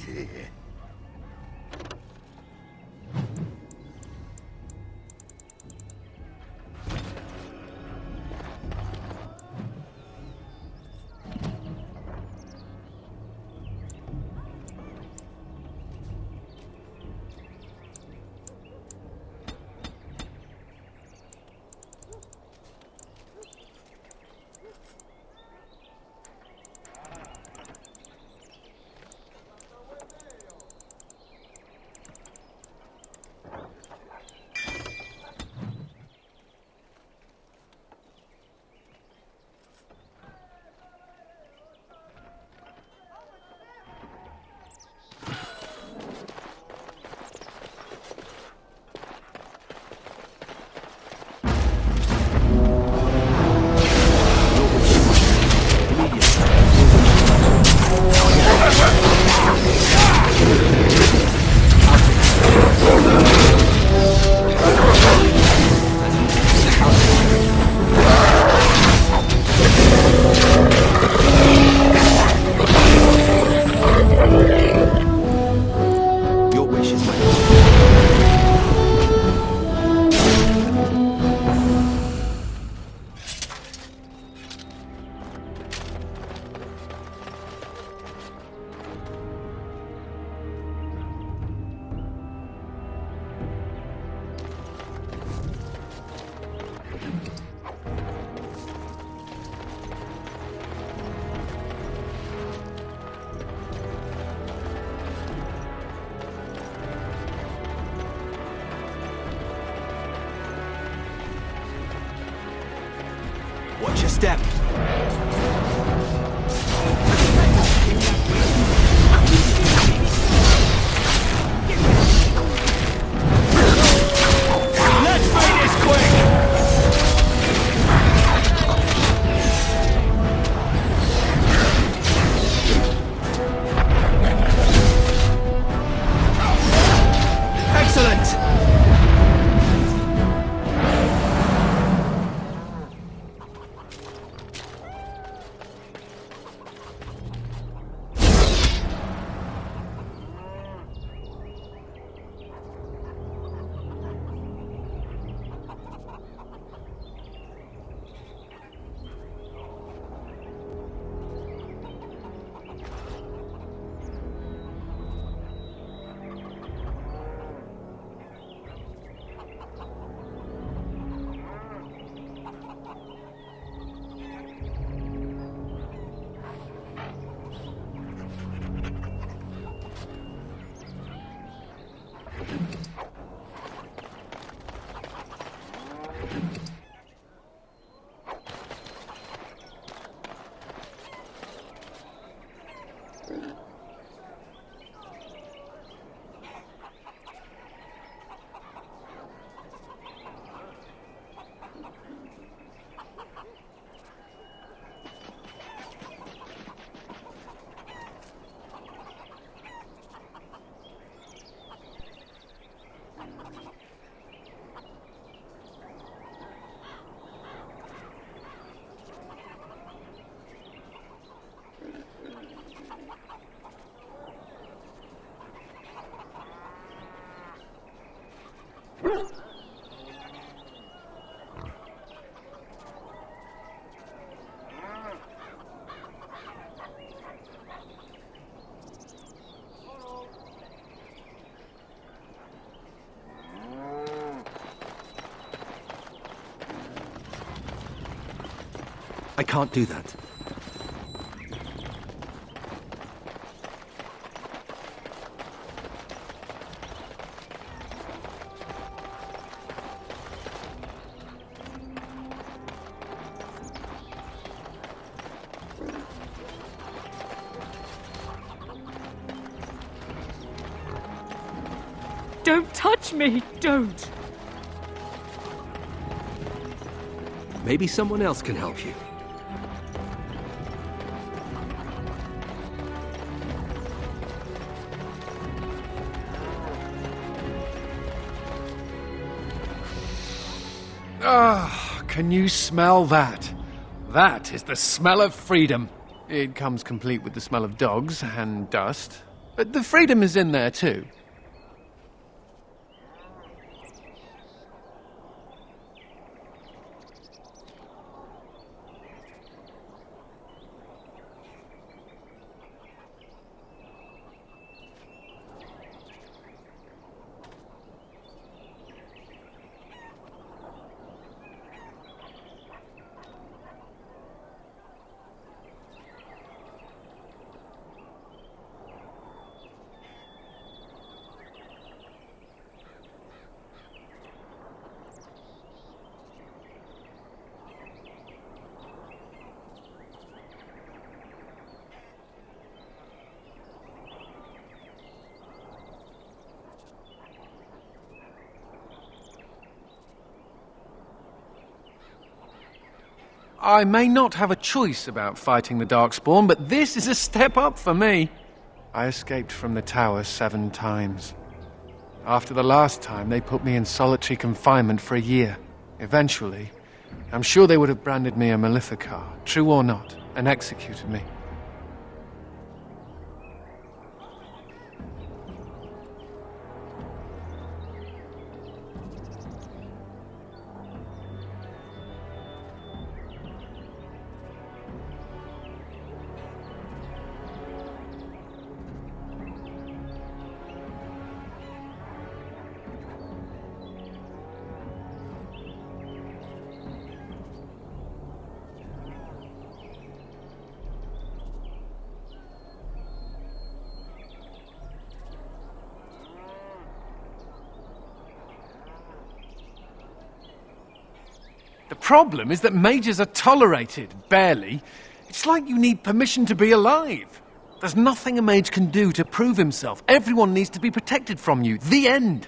Watch your step. Let's make this quick! Excellent! I can't do that. Don't touch me! Don't! Maybe someone else can help you. Ah, can you smell that? That is the smell of freedom. It comes complete with the smell of dogs and dust, but the freedom is in there too. I may not have a choice about fighting the Darkspawn, but this is a step up for me. I escaped from the tower 7 times. After the last time, they put me in solitary confinement for a year. Eventually, I'm sure they would have branded me a Maleficar, true or not, and executed me. The problem is that mages are tolerated, barely. It's like you need permission to be alive. There's nothing a mage can do to prove himself. Everyone needs to be protected from you. The end.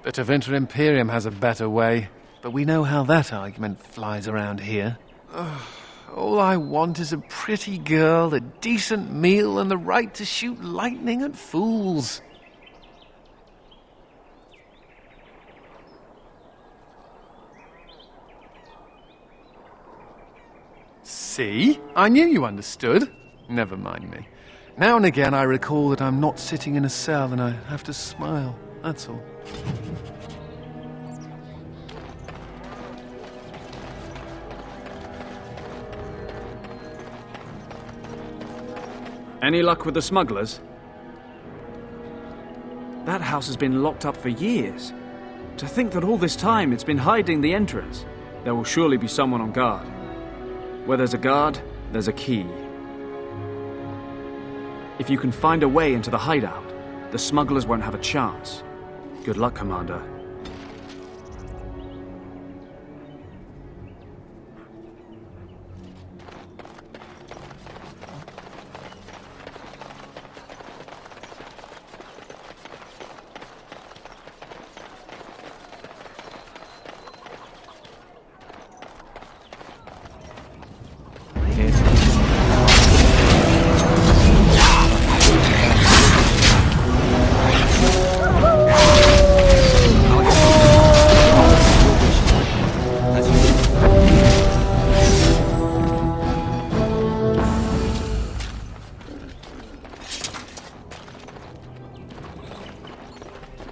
The Tevinter Imperium has a better way, but we know how that argument flies around here. All I want is a pretty girl, a decent meal, and the right to shoot lightning at fools. See? I knew you understood. Never mind me. Now and again I recall that I'm not sitting in a cell and I have to smile, that's all. Any luck with the smugglers? That house has been locked up for years. To think that all this time it's been hiding the entrance. There will surely be someone on guard. Where there's a guard, there's a key. If you can find a way into the hideout, the smugglers won't have a chance. Good luck, Commander.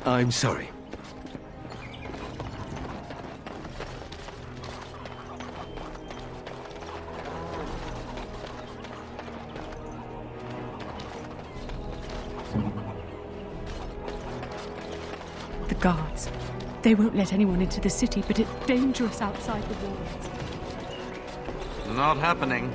I'm sorry. The guards. They won't let anyone into the city, but it's dangerous outside the walls. Not happening.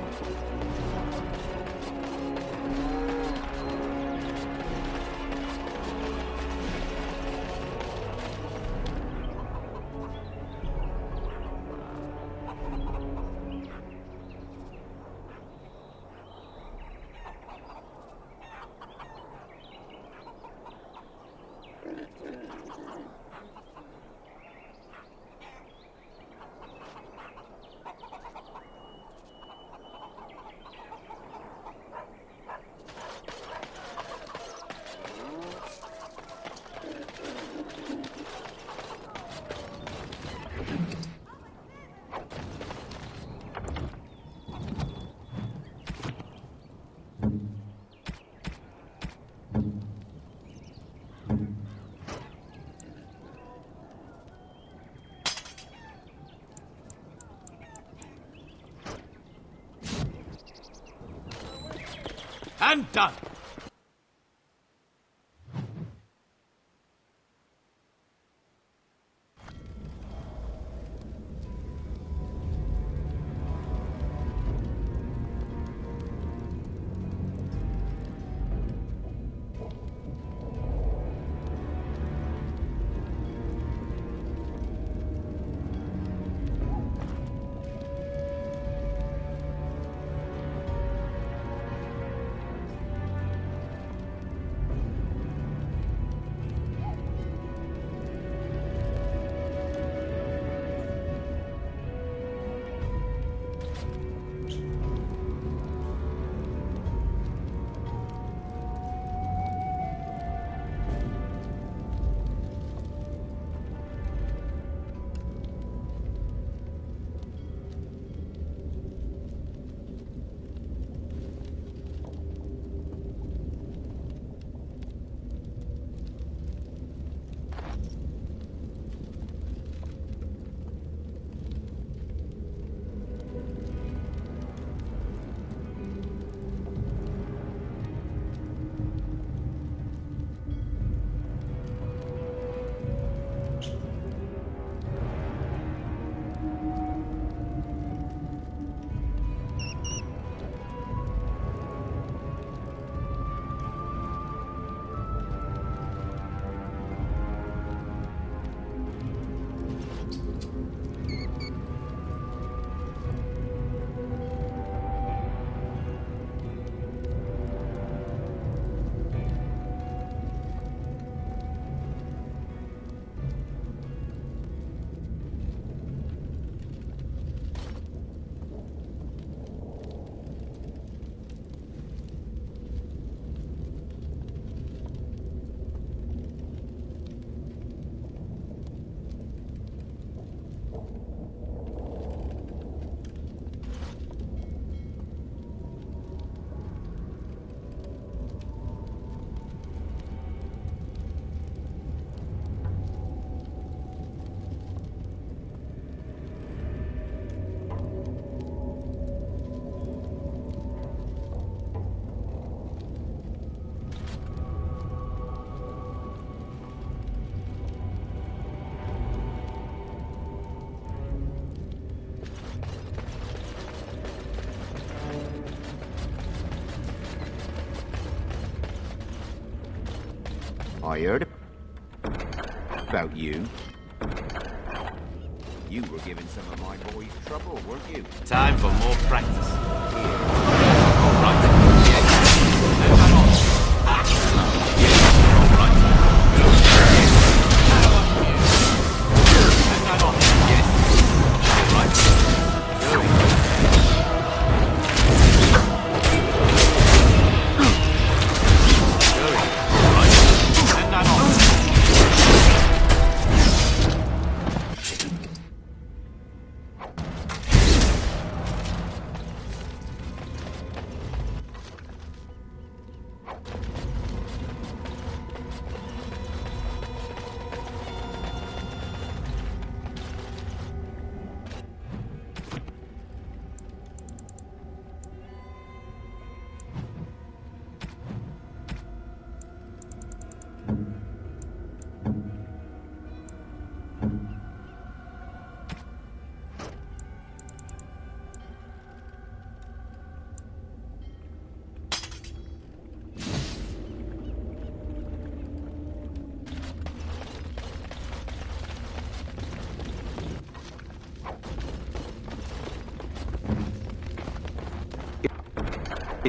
And done. I heard about you. You were giving some of my boys trouble, weren't you? Time for more practice. All right. Yes. Turn that on. Yes. All right. Yes. Turn that on. Yes. All right. Turn that on.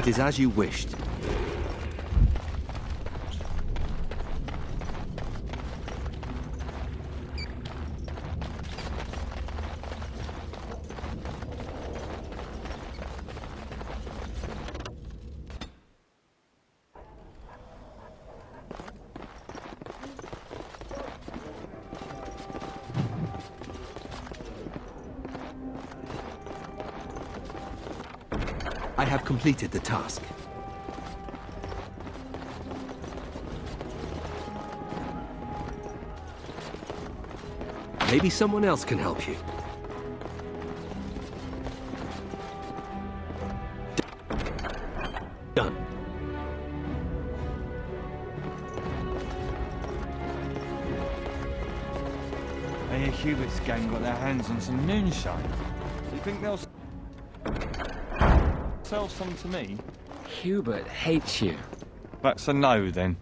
It is as you wished. I have completed the task. Maybe someone else can help you. Done. Hey, Hubert's gang got their hands on some moonshine. You think they'll sell some to me? Hubert hates you. That's a no, then.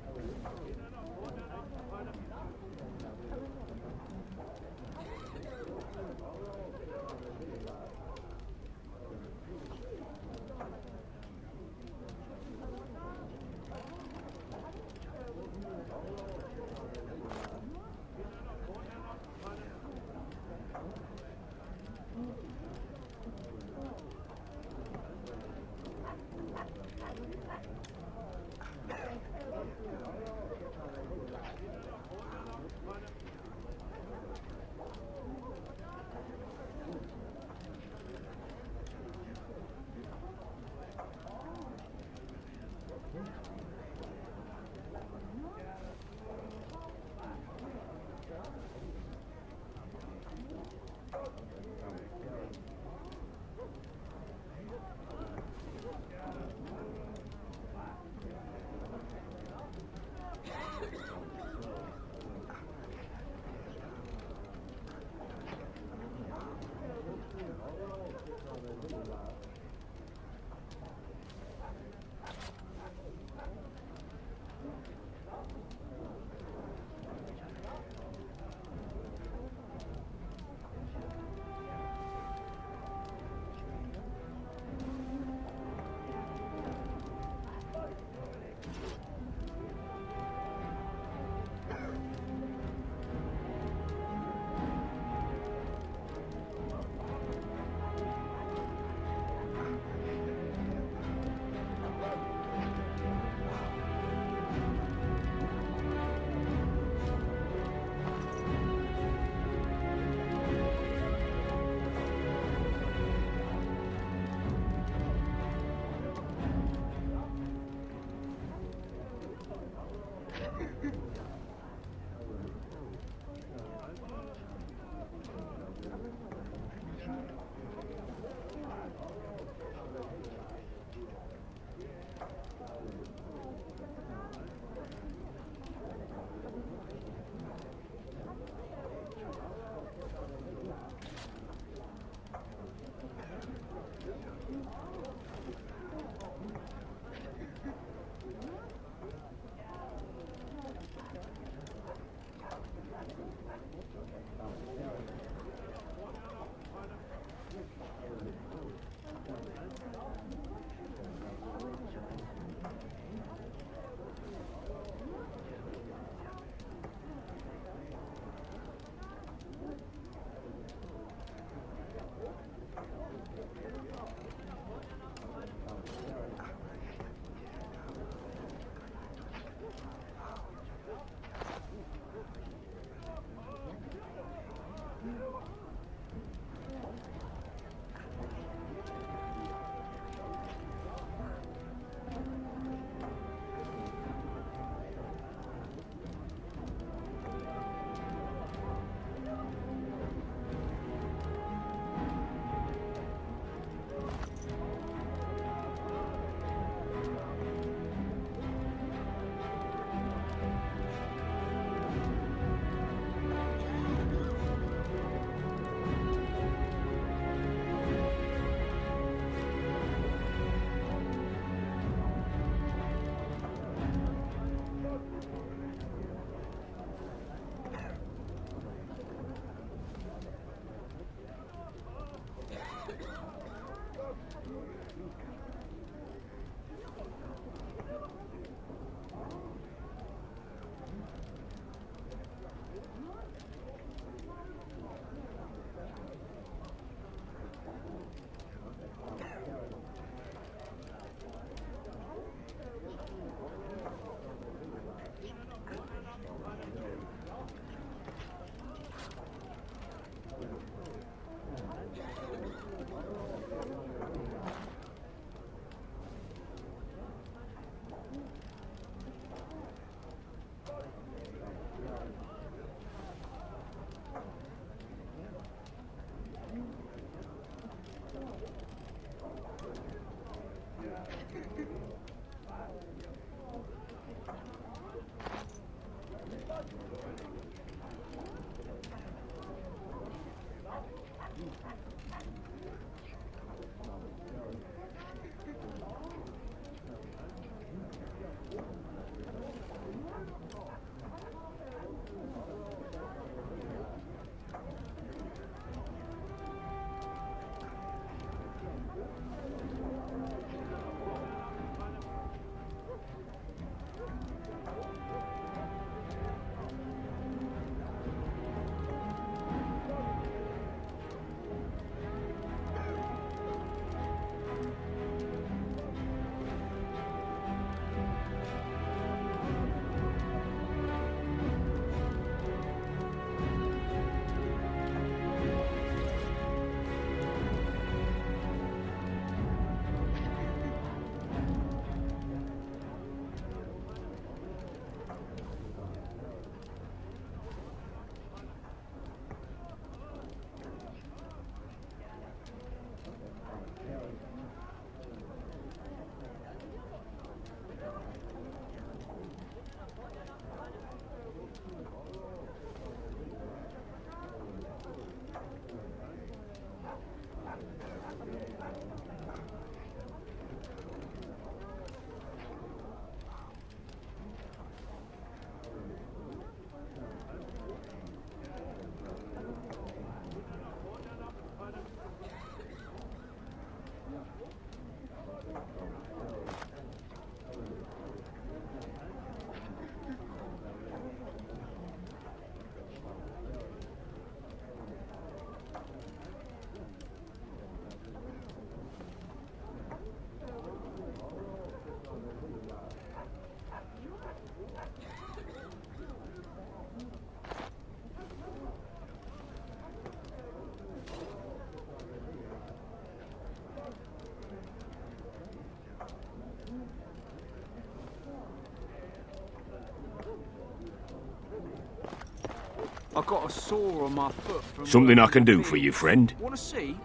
I've got a sore on my foot from... Something I can do for you, friend? Want to see?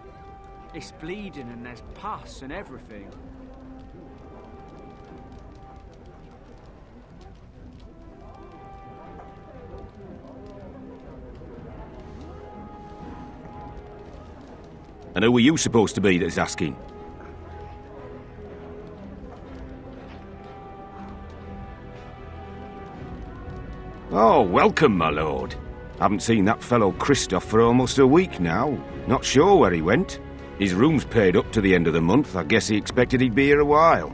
It's bleeding and there's pus and everything. And who are you supposed to be that's asking? Oh, welcome, my lord. Haven't seen that fellow Christoph for almost a week now. Not sure where he went. His room's paid up to the end of the month. I guess he expected he'd be here a while.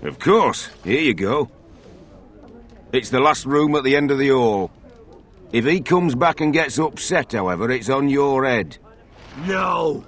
Of course. Here you go. It's the last room at the end of the hall. If he comes back and gets upset, however, it's on your head. No!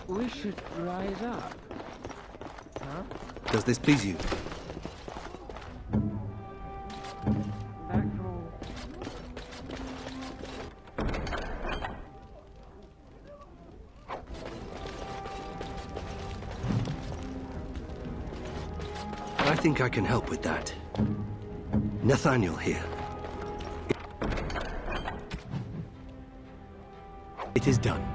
We should rise up. Huh? Does this please you? Back row. I think I can help with that. Nathaniel here. It is done.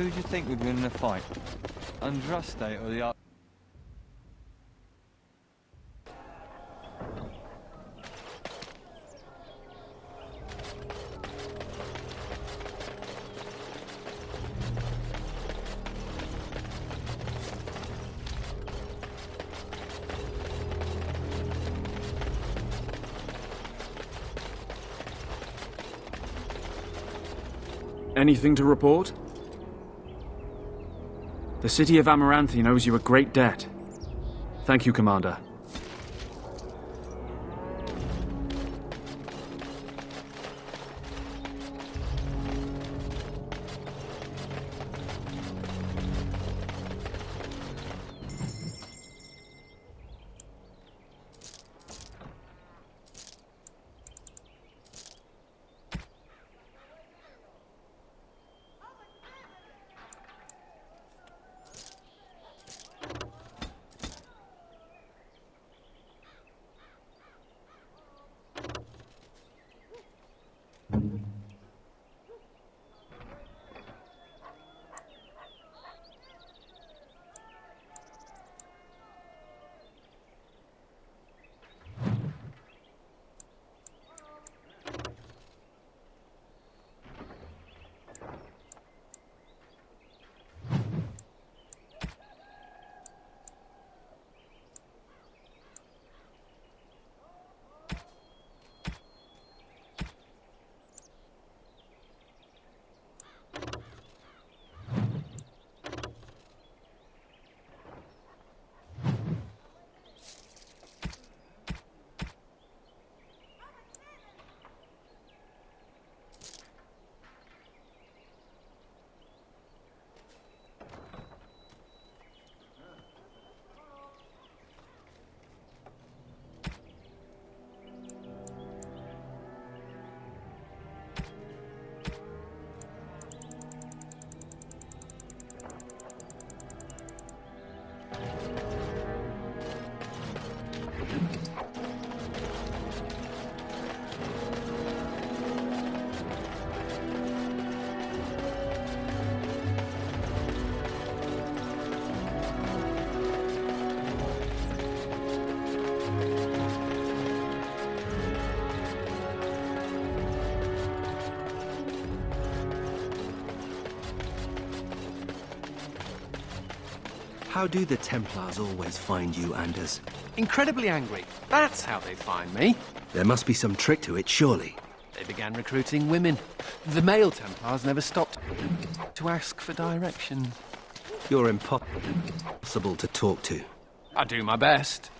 Who do you think would win in a fight? Andraste or the... Anything to report? The city of Amaranthi owes you a great debt. Thank you, Commander. How do the Templars always find you, Anders? Incredibly angry. That's how they find me. There must be some trick to it, surely. They began recruiting women. The male Templars never stopped to ask for direction. You're impossible to talk to. I do my best.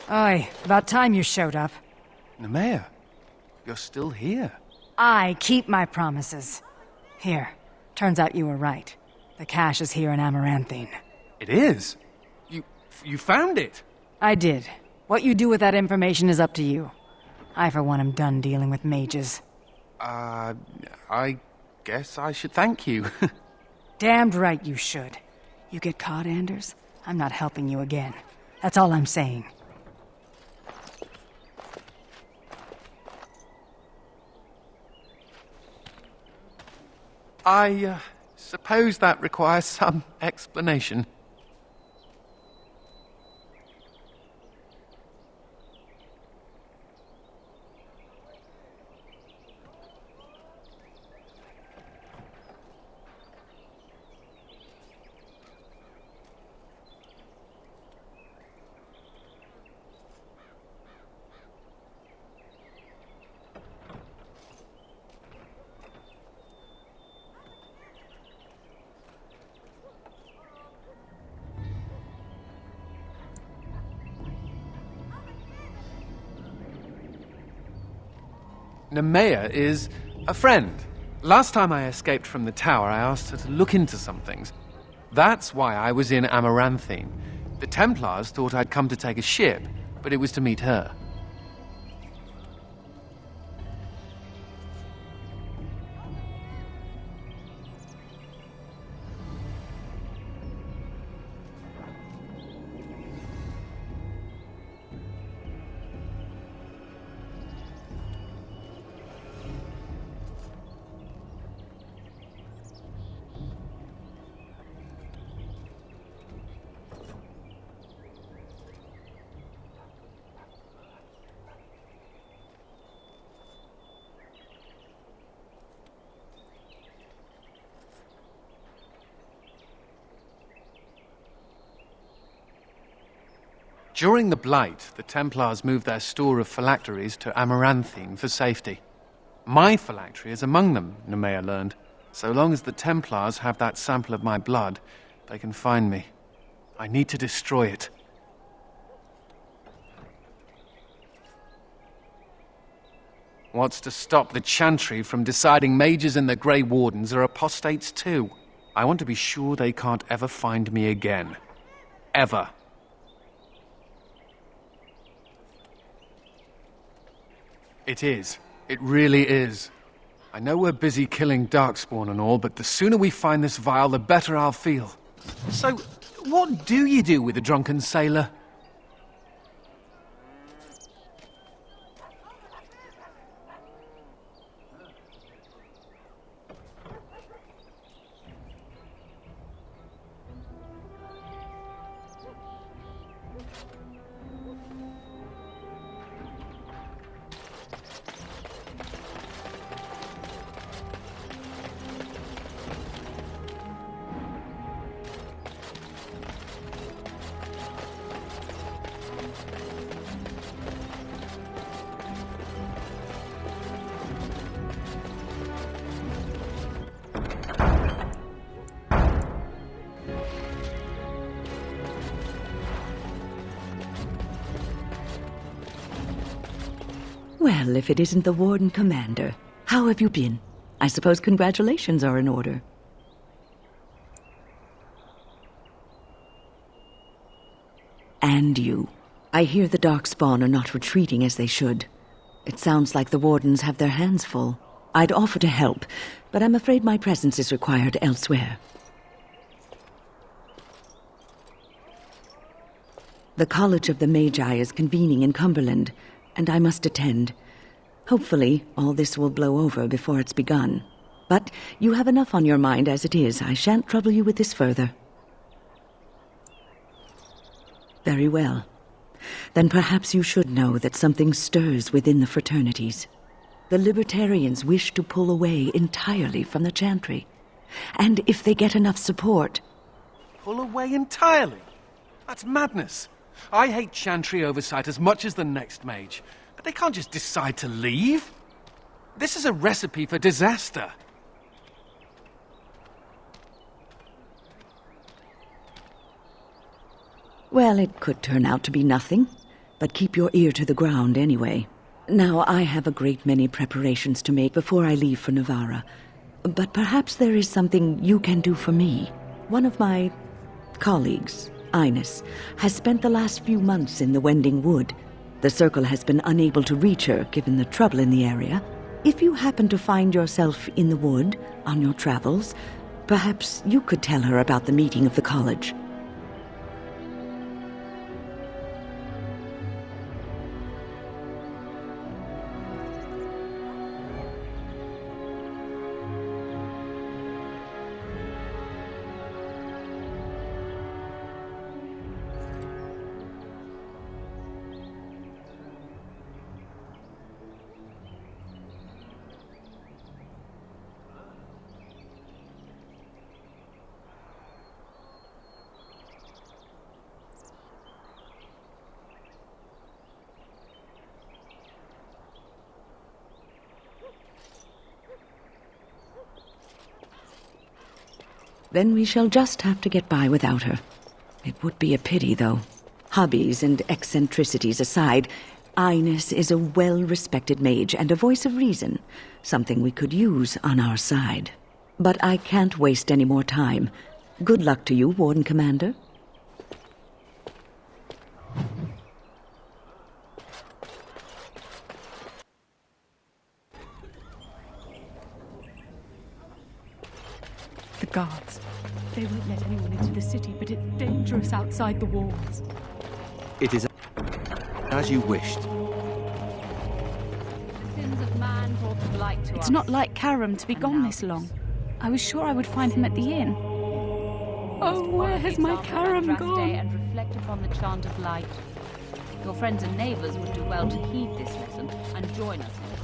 Aye, about time you showed up. Nemea, you're still here. I keep my promises. Here, turns out you were right. The cache is here in Amaranthine. It is? You found it? I did. What you do with that information is up to you. I, for one, am done dealing with mages. I guess I should thank you. Damned right you should. You get caught, Anders, I'm not helping you again. That's all I'm saying. I suppose that requires some explanation. Nemea is a friend. Last time I escaped from the tower, I asked her to look into some things. That's why I was in Amaranthine. The Templars thought I'd come to take a ship, but it was to meet her. During the Blight, the Templars moved their store of phylacteries to Amaranthine for safety. My phylactery is among them, Nemea learned. So long as the Templars have that sample of my blood, they can find me. I need to destroy it. What's to stop the Chantry from deciding mages and the Grey Wardens are apostates too? I want to be sure they can't ever find me again. Ever. It is. It really is. I know we're busy killing Darkspawn and all, but the sooner we find this vial, the better I'll feel. So, what do you do with a drunken sailor? Well, if it isn't the Warden Commander, how have you been? I suppose congratulations are in order. And you. I hear the Darkspawn are not retreating as they should. It sounds like the Wardens have their hands full. I'd offer to help, but I'm afraid my presence is required elsewhere. The College of the Magi is convening in Cumberland, and I must attend. Hopefully, all this will blow over before it's begun. But you have enough on your mind as it is. I shan't trouble you with this further. Very well. Then perhaps you should know that something stirs within the fraternities. The Libertarians wish to pull away entirely from the Chantry. And if they get enough support... Pull away entirely? That's madness. I hate Chantry oversight as much as the next mage. But they can't just decide to leave. This is a recipe for disaster. Well, it could turn out to be nothing. But keep your ear to the ground anyway. Now, I have a great many preparations to make before I leave for Navarra. But perhaps there is something you can do for me. One of my colleagues, Ines, has spent the last few months in the Wending Wood. The Circle has been unable to reach her, given the trouble in the area. If you happen to find yourself in the wood on your travels, perhaps you could tell her about the meeting of the college. Then we shall just have to get by without her. It would be a pity, though. Hobbies and eccentricities aside, Ines is a well-respected mage and a voice of reason, something we could use on our side. But I can't waste any more time. Good luck to you, Warden Commander. The guards. They won't let anyone into the city, but it's dangerous outside the walls. It is as you wished. The sins of man brought the blight to us. It's not like Karam to be gone this long. I was sure I would find him at the inn. Oh, where has my Karam gone? And reflect upon the chant of light. Your friends and neighbours would do well to heed this lesson and join us in it.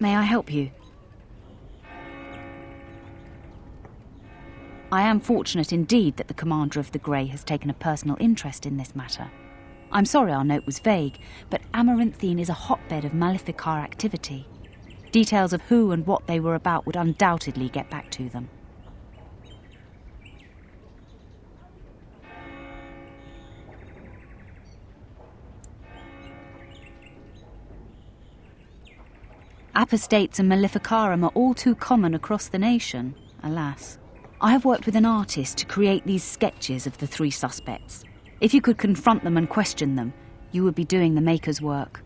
May I help you? I am fortunate indeed that the Commander of the Grey has taken a personal interest in this matter. I'm sorry our note was vague, but Amaranthine is a hotbed of Maleficar activity. Details of who and what they were about would undoubtedly get back to them. Apostates and Maleficarum are all too common across the nation, alas. I have worked with an artist to create these sketches of the three suspects. If you could confront them and question them, you would be doing the maker's work.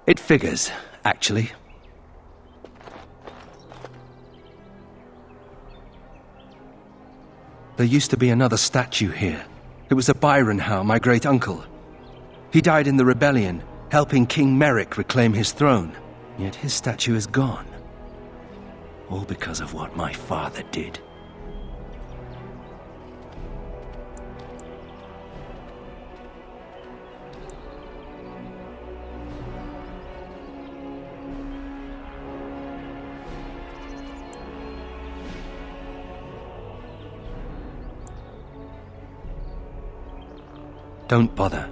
It figures, actually. There used to be another statue here. It was a Byron Howe, my great-uncle. He died in the rebellion, helping King Merrick reclaim his throne. Yet his statue is gone. All because of what my father did. Don't bother.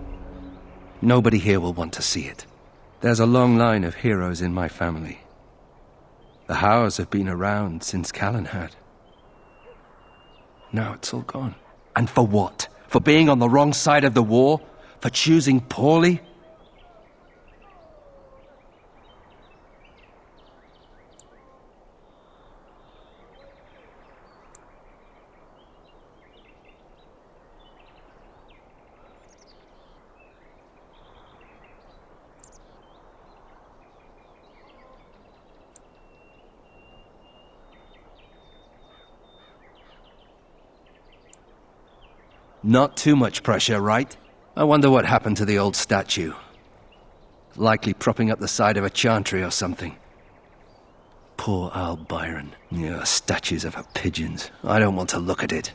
Nobody here will want to see it. There's a long line of heroes in my family. The Howes have been around since Callan had. Now it's all gone. And for what? For being on the wrong side of the war? For choosing poorly? Not too much pressure, right? I wonder what happened to the old statue. Likely propping up the side of a chantry or something. Poor Al Byron. Yeah, statues of her pigeons. I don't want to look at it.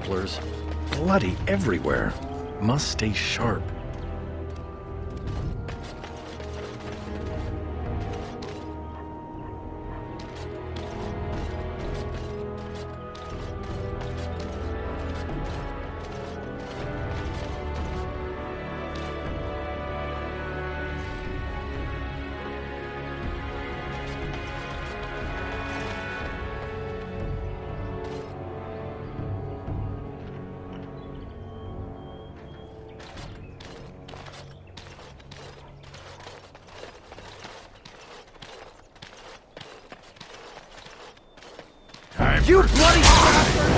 Templars. Bloody everywhere. Must stay sharp. You bloody bastard!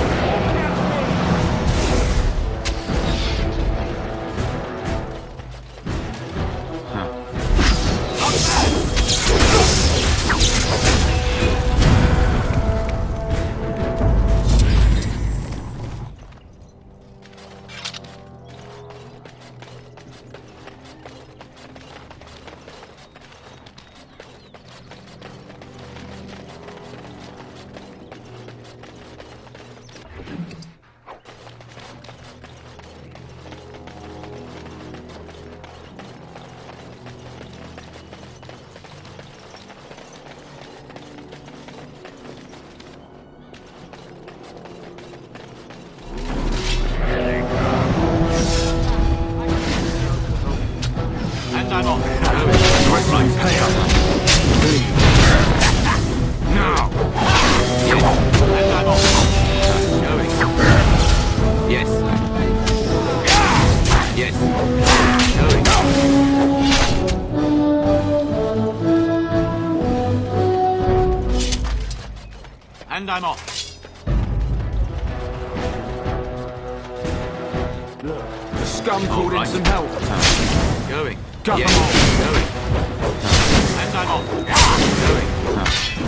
And I'm off. Right. Pay up. Now. Yes. And I'm off. Going. Yes. Yes. Going. And I'm off. The scum called in some help. Going. Got yes. them all. Going. And I'm off. Going.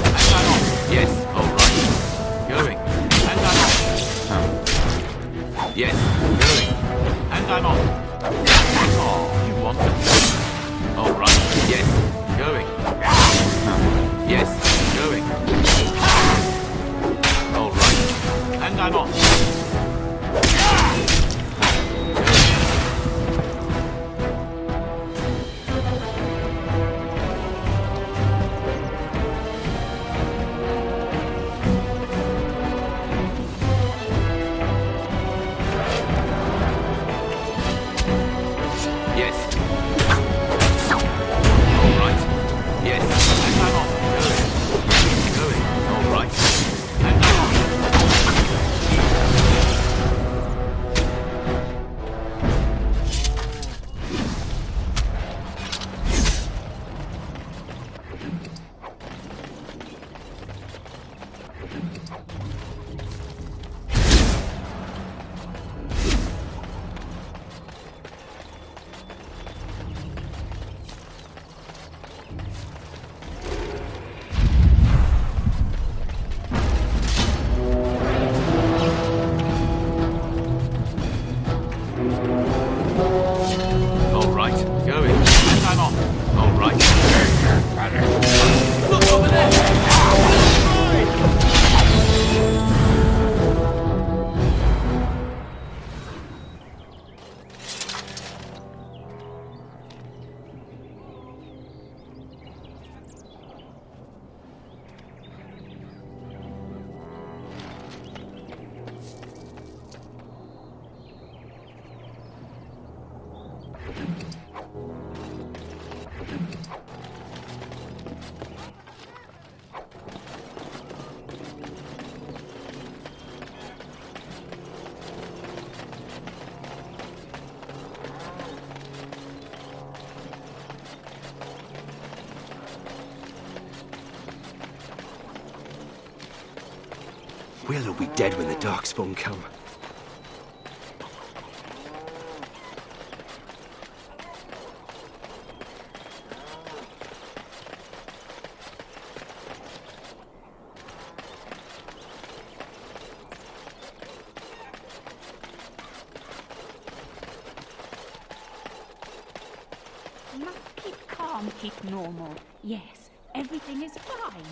And I'm off. Yes. All right. Going. And I'm off. Yes. Going. And I'm off. Oh, you want them? All right. Yes. Going. Yes. Going. All right. And I'm off. Yes. All right. Yes. And I'm off. Going. All right. And I'm off. All right, going. And I'm off. All right. Look over there! We'll all be dead when the Darkspawn come. You must keep calm, keep normal. Yes, everything is fine.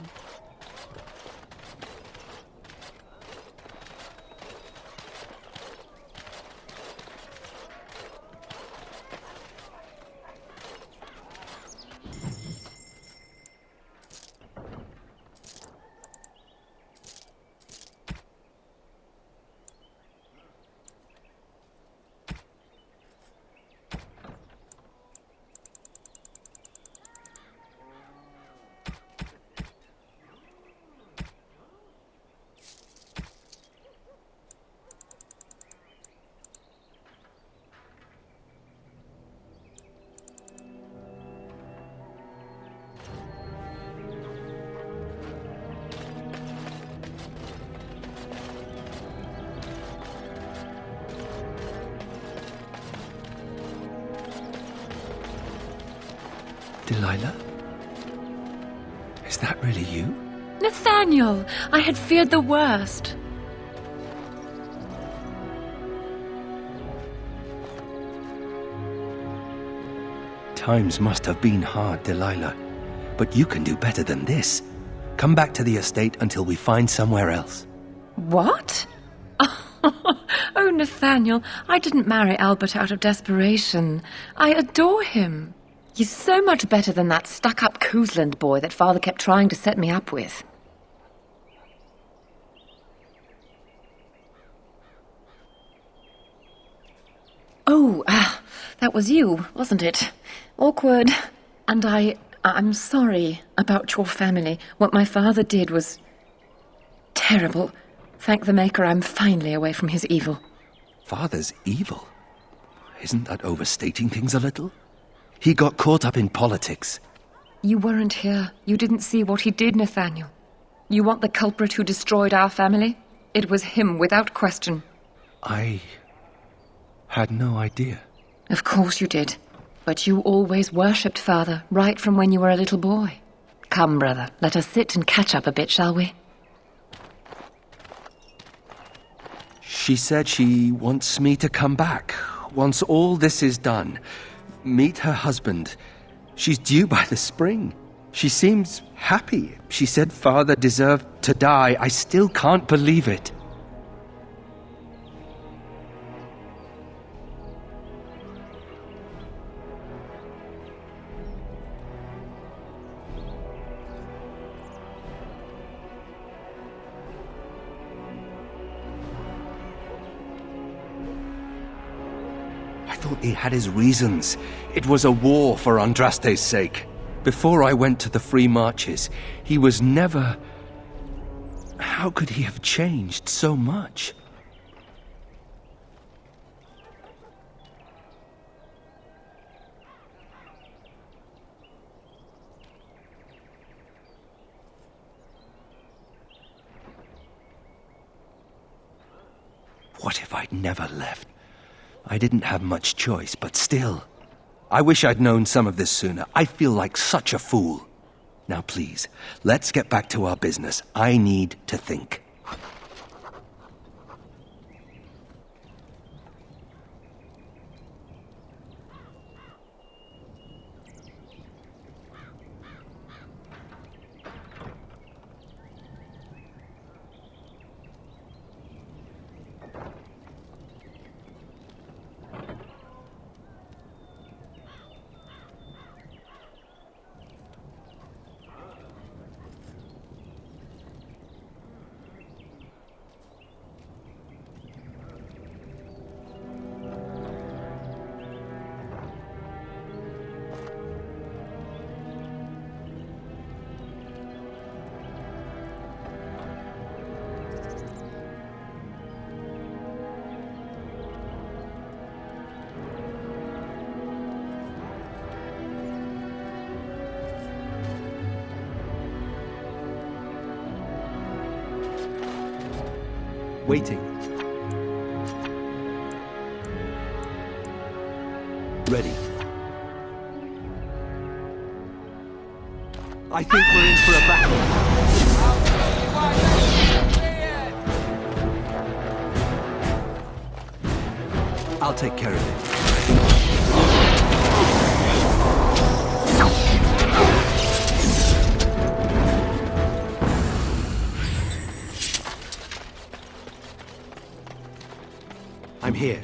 Delilah? Is that really you? Nathaniel! I had feared the worst. Times must have been hard, Delilah. But you can do better than this. Come back to the estate until we find somewhere else. What? Oh, Nathaniel, I didn't marry Albert out of desperation. I adore him. He's so much better than that stuck-up Cousland boy that Father kept trying to set me up with. Oh, that was you, wasn't it? Awkward. And I'm sorry about your family. What my father did was terrible. Thank the Maker I'm finally away from his evil. Father's evil? Isn't that overstating things a little? He got caught up in politics. You weren't here. You didn't see what he did, Nathaniel. You want the culprit who destroyed our family? It was him, without question. I had no idea. Of course you did. But you always worshipped Father, right from when you were a little boy. Come, brother, let us sit and catch up a bit, shall we? She said she wants me to come back, once all this is done. Meet her husband. She's due by the spring. She seems happy. She said Father deserved to die. I still can't believe it. I thought he had his reasons. It was a war for Andraste's sake. Before I went to the Free Marches, he was never... How could he have changed so much? What if I'd never left? I didn't have much choice, but still. I wish I'd known some of this sooner. I feel like such a fool. Now please, let's get back to our business. I need to think. Waiting. Ready. I think we're in for a battle. I'll take care of it. I'm here.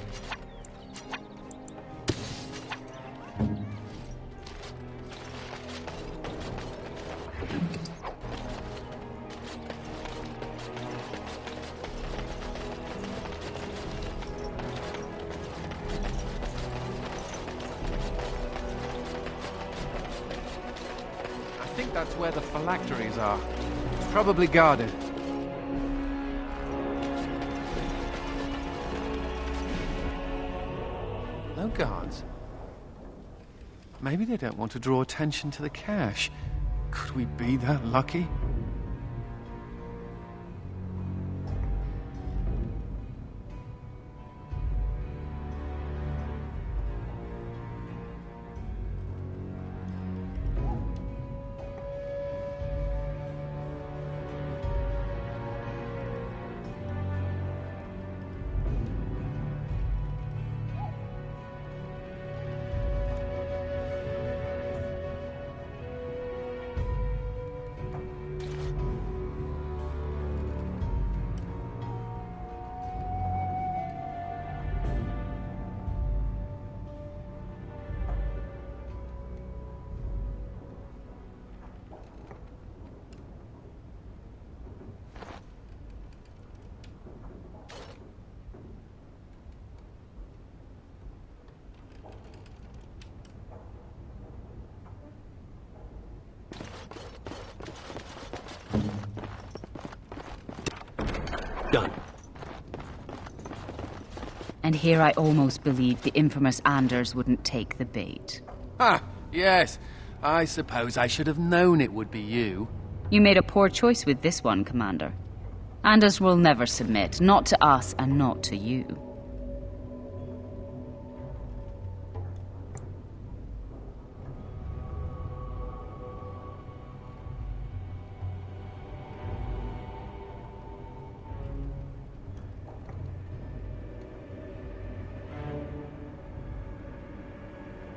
I think that's where the phylacteries are. It's probably guarded. No guards. Maybe they don't want to draw attention to the cache. Could we be that lucky? Done. And here I almost believed the infamous Anders wouldn't take the bait. Ah, yes. I suppose I should have known it would be you. You made a poor choice with this one, Commander. Anders will never submit, not to us and not to you.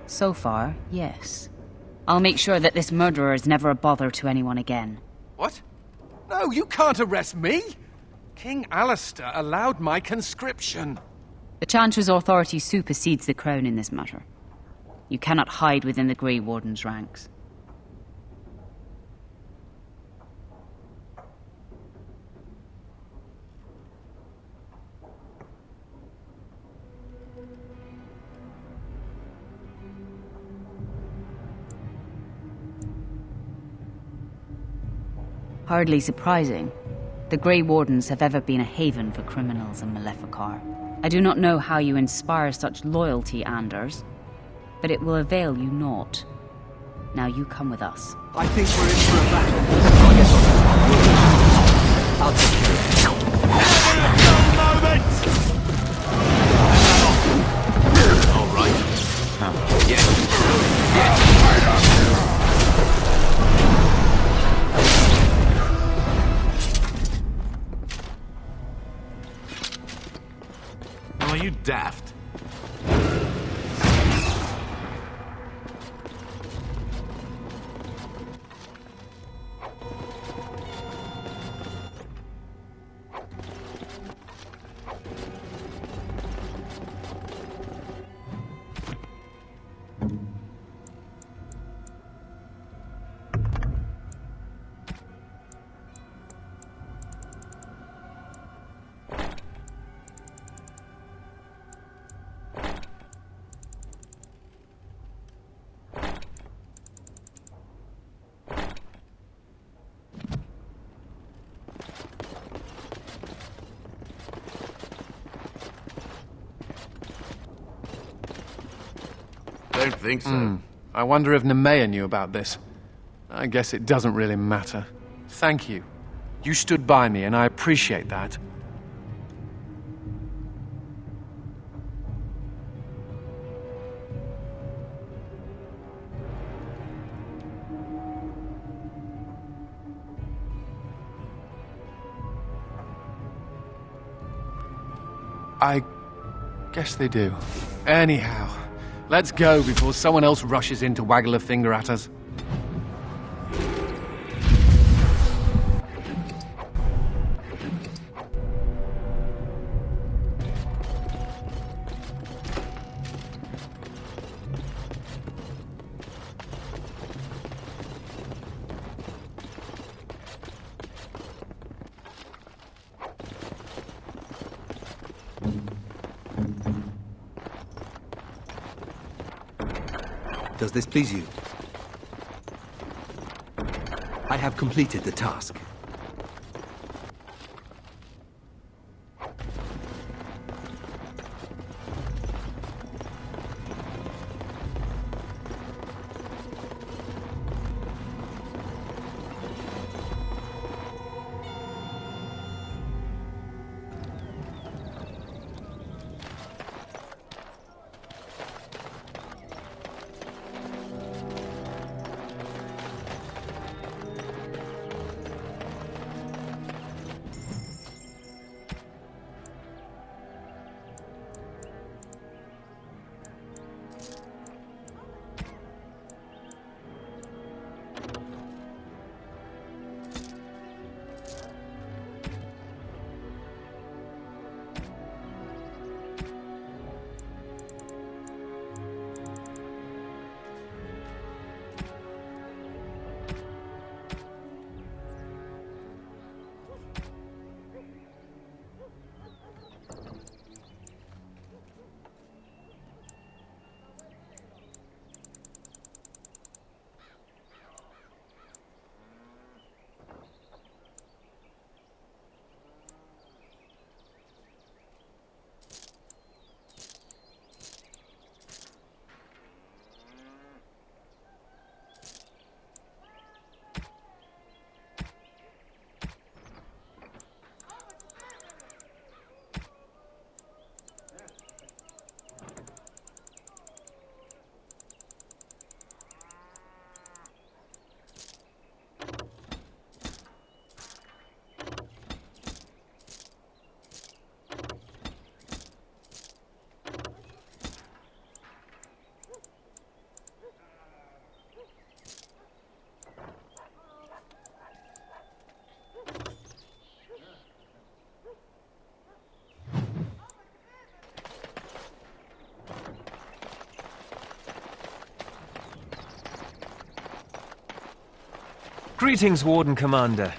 So far, yes. I'll make sure that this murderer is never a bother to anyone again. What? No, you can't arrest me! King Alistair allowed my conscription. The Chantry's authority supersedes the Crown in this matter. You cannot hide within the Grey Warden's ranks. Hardly surprising. The Grey Wardens have ever been a haven for criminals and Maleficar. I do not know how you inspire such loyalty, Anders, but it will avail you naught. Now you come with us. I think we're in for a battle. I guess I'll take care of it. All right. Yes. Yes. Are you daft? Don't think so. I wonder if Nemea knew about this. I guess it doesn't really matter. Thank you. You stood by me, and I appreciate that. I guess they do. Anyhow, let's go before someone else rushes in to waggle a finger at us. Does this please you? I have completed the task. Greetings, Warden Commander.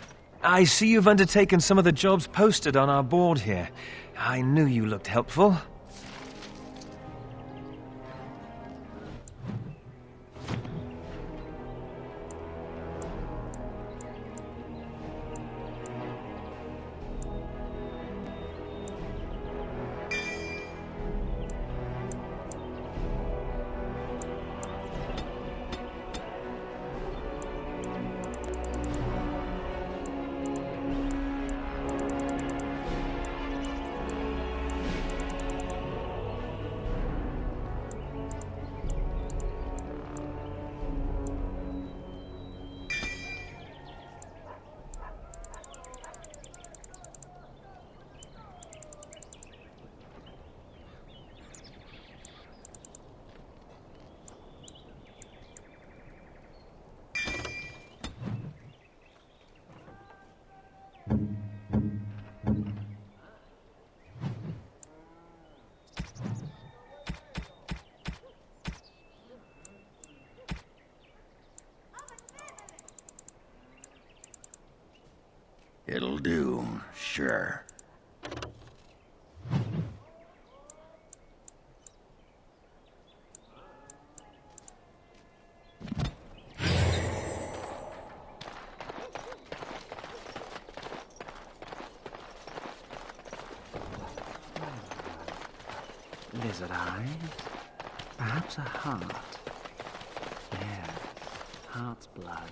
I see you've undertaken some of the jobs posted on our board here. I knew you looked helpful. It'll do, sure. Lizard eyes? Perhaps a heart? Yes, heart's blood.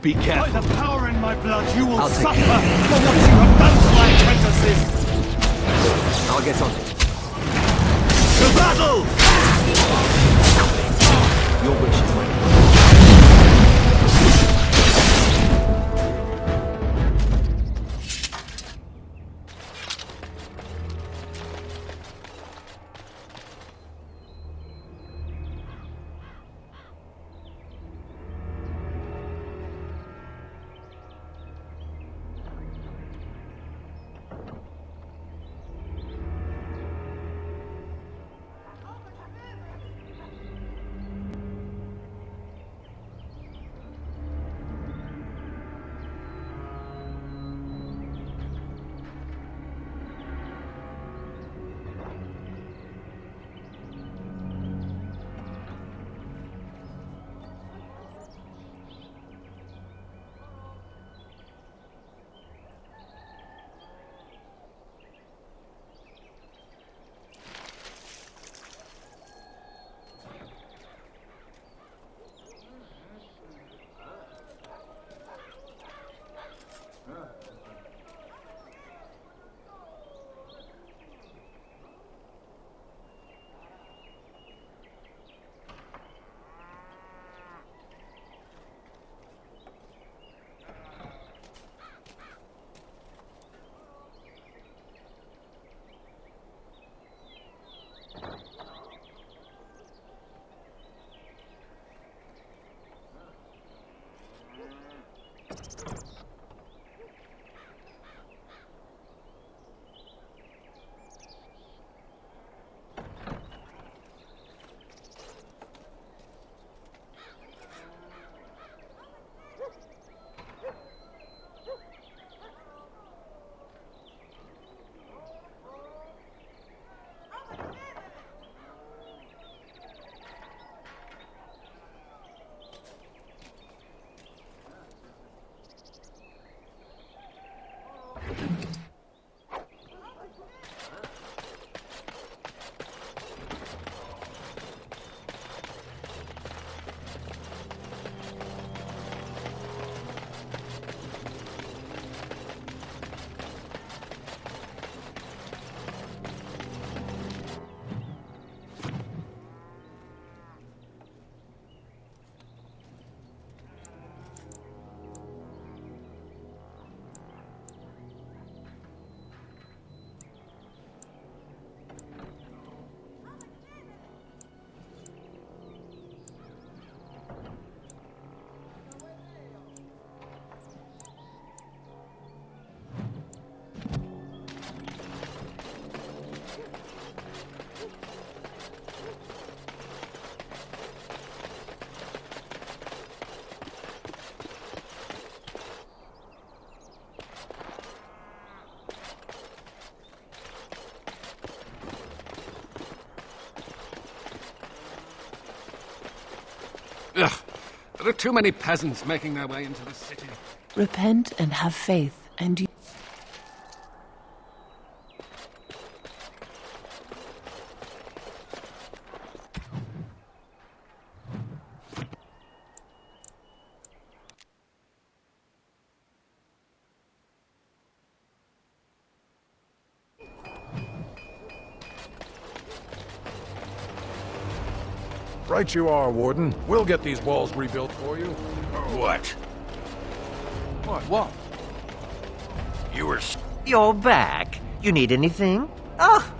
Be careful. By the power in my blood, you will I'll take suffer care. for what you have done to my apprentices. I'll get on it. To battle! Your wish is my command. Ugh, there are too many peasants making their way into the city. Repent and have faith, and you... Right you are, Warden. We'll get these walls rebuilt for you. What? What? You were... You're back. You need anything? Oh!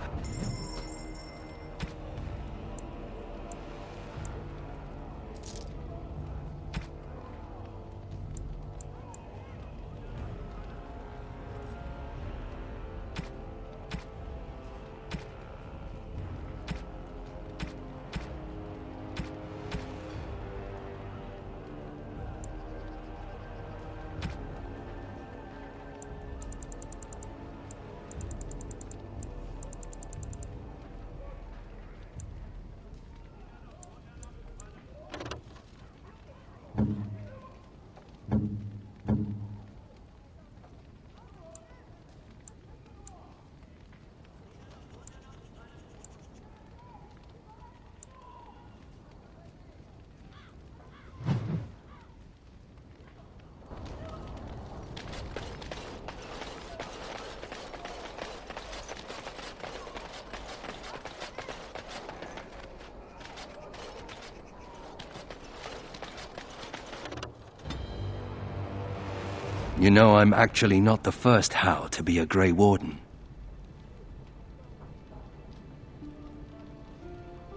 You know, I'm actually not the first How to be a Grey Warden.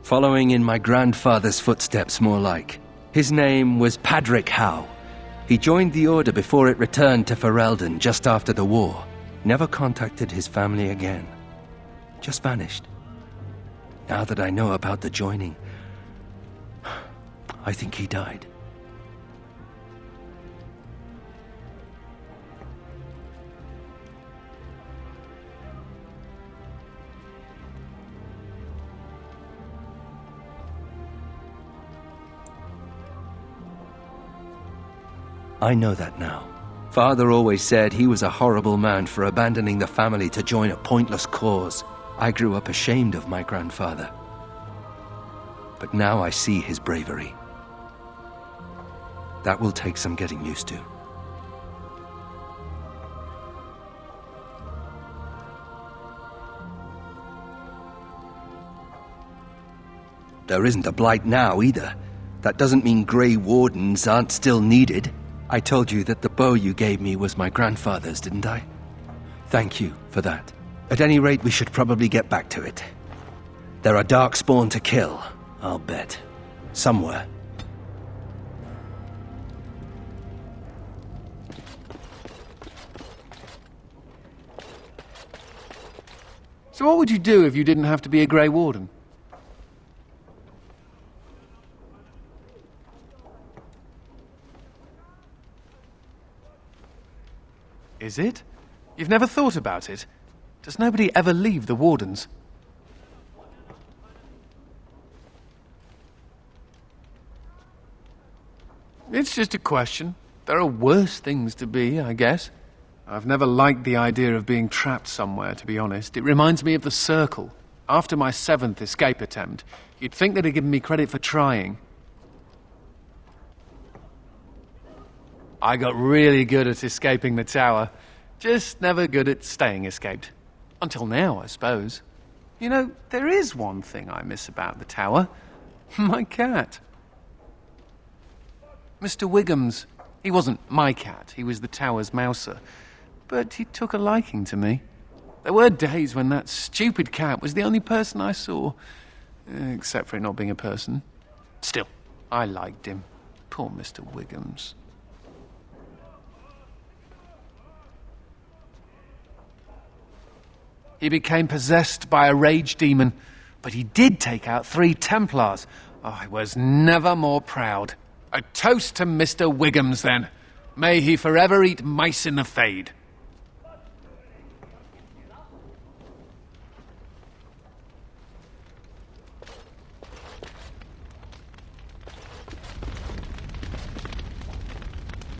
Following in my grandfather's footsteps, more like. His name was Padric Howe. He joined the Order before it returned to Ferelden just after the war. Never contacted his family again. Just vanished. Now that I know about the joining, I think he died. I know that now. Father always said he was a horrible man for abandoning the family to join a pointless cause. I grew up ashamed of my grandfather. But now I see his bravery. That will take some getting used to. There isn't a blight now, either. That doesn't mean Grey Wardens aren't still needed. I told you that the bow you gave me was my grandfather's, didn't I? Thank you for that. At any rate, we should probably get back to it. There are Darkspawn to kill, I'll bet. Somewhere. So what would you do if you didn't have to be a Grey Warden? Is it? You've never thought about it? Does nobody ever leave the Wardens? It's just a question. There are worse things to be, I guess. I've never liked the idea of being trapped somewhere, to be honest. It reminds me of the Circle. After my 7th escape attempt, you'd think they'd have given me credit for trying. I got really good at escaping the tower. Just never good at staying escaped. Until now, I suppose. You know, there is one thing I miss about the tower. My cat. Mr. Wiggums. He wasn't my cat, he was the tower's mouser. But he took a liking to me. There were days when that stupid cat was the only person I saw. Except for it not being a person. Still, I liked him. Poor Mr. Wiggums. He became possessed by a rage demon, but he did take out 3 Templars. I was never more proud. A toast to Mr. Wiggums, then. May he forever eat mice in the Fade.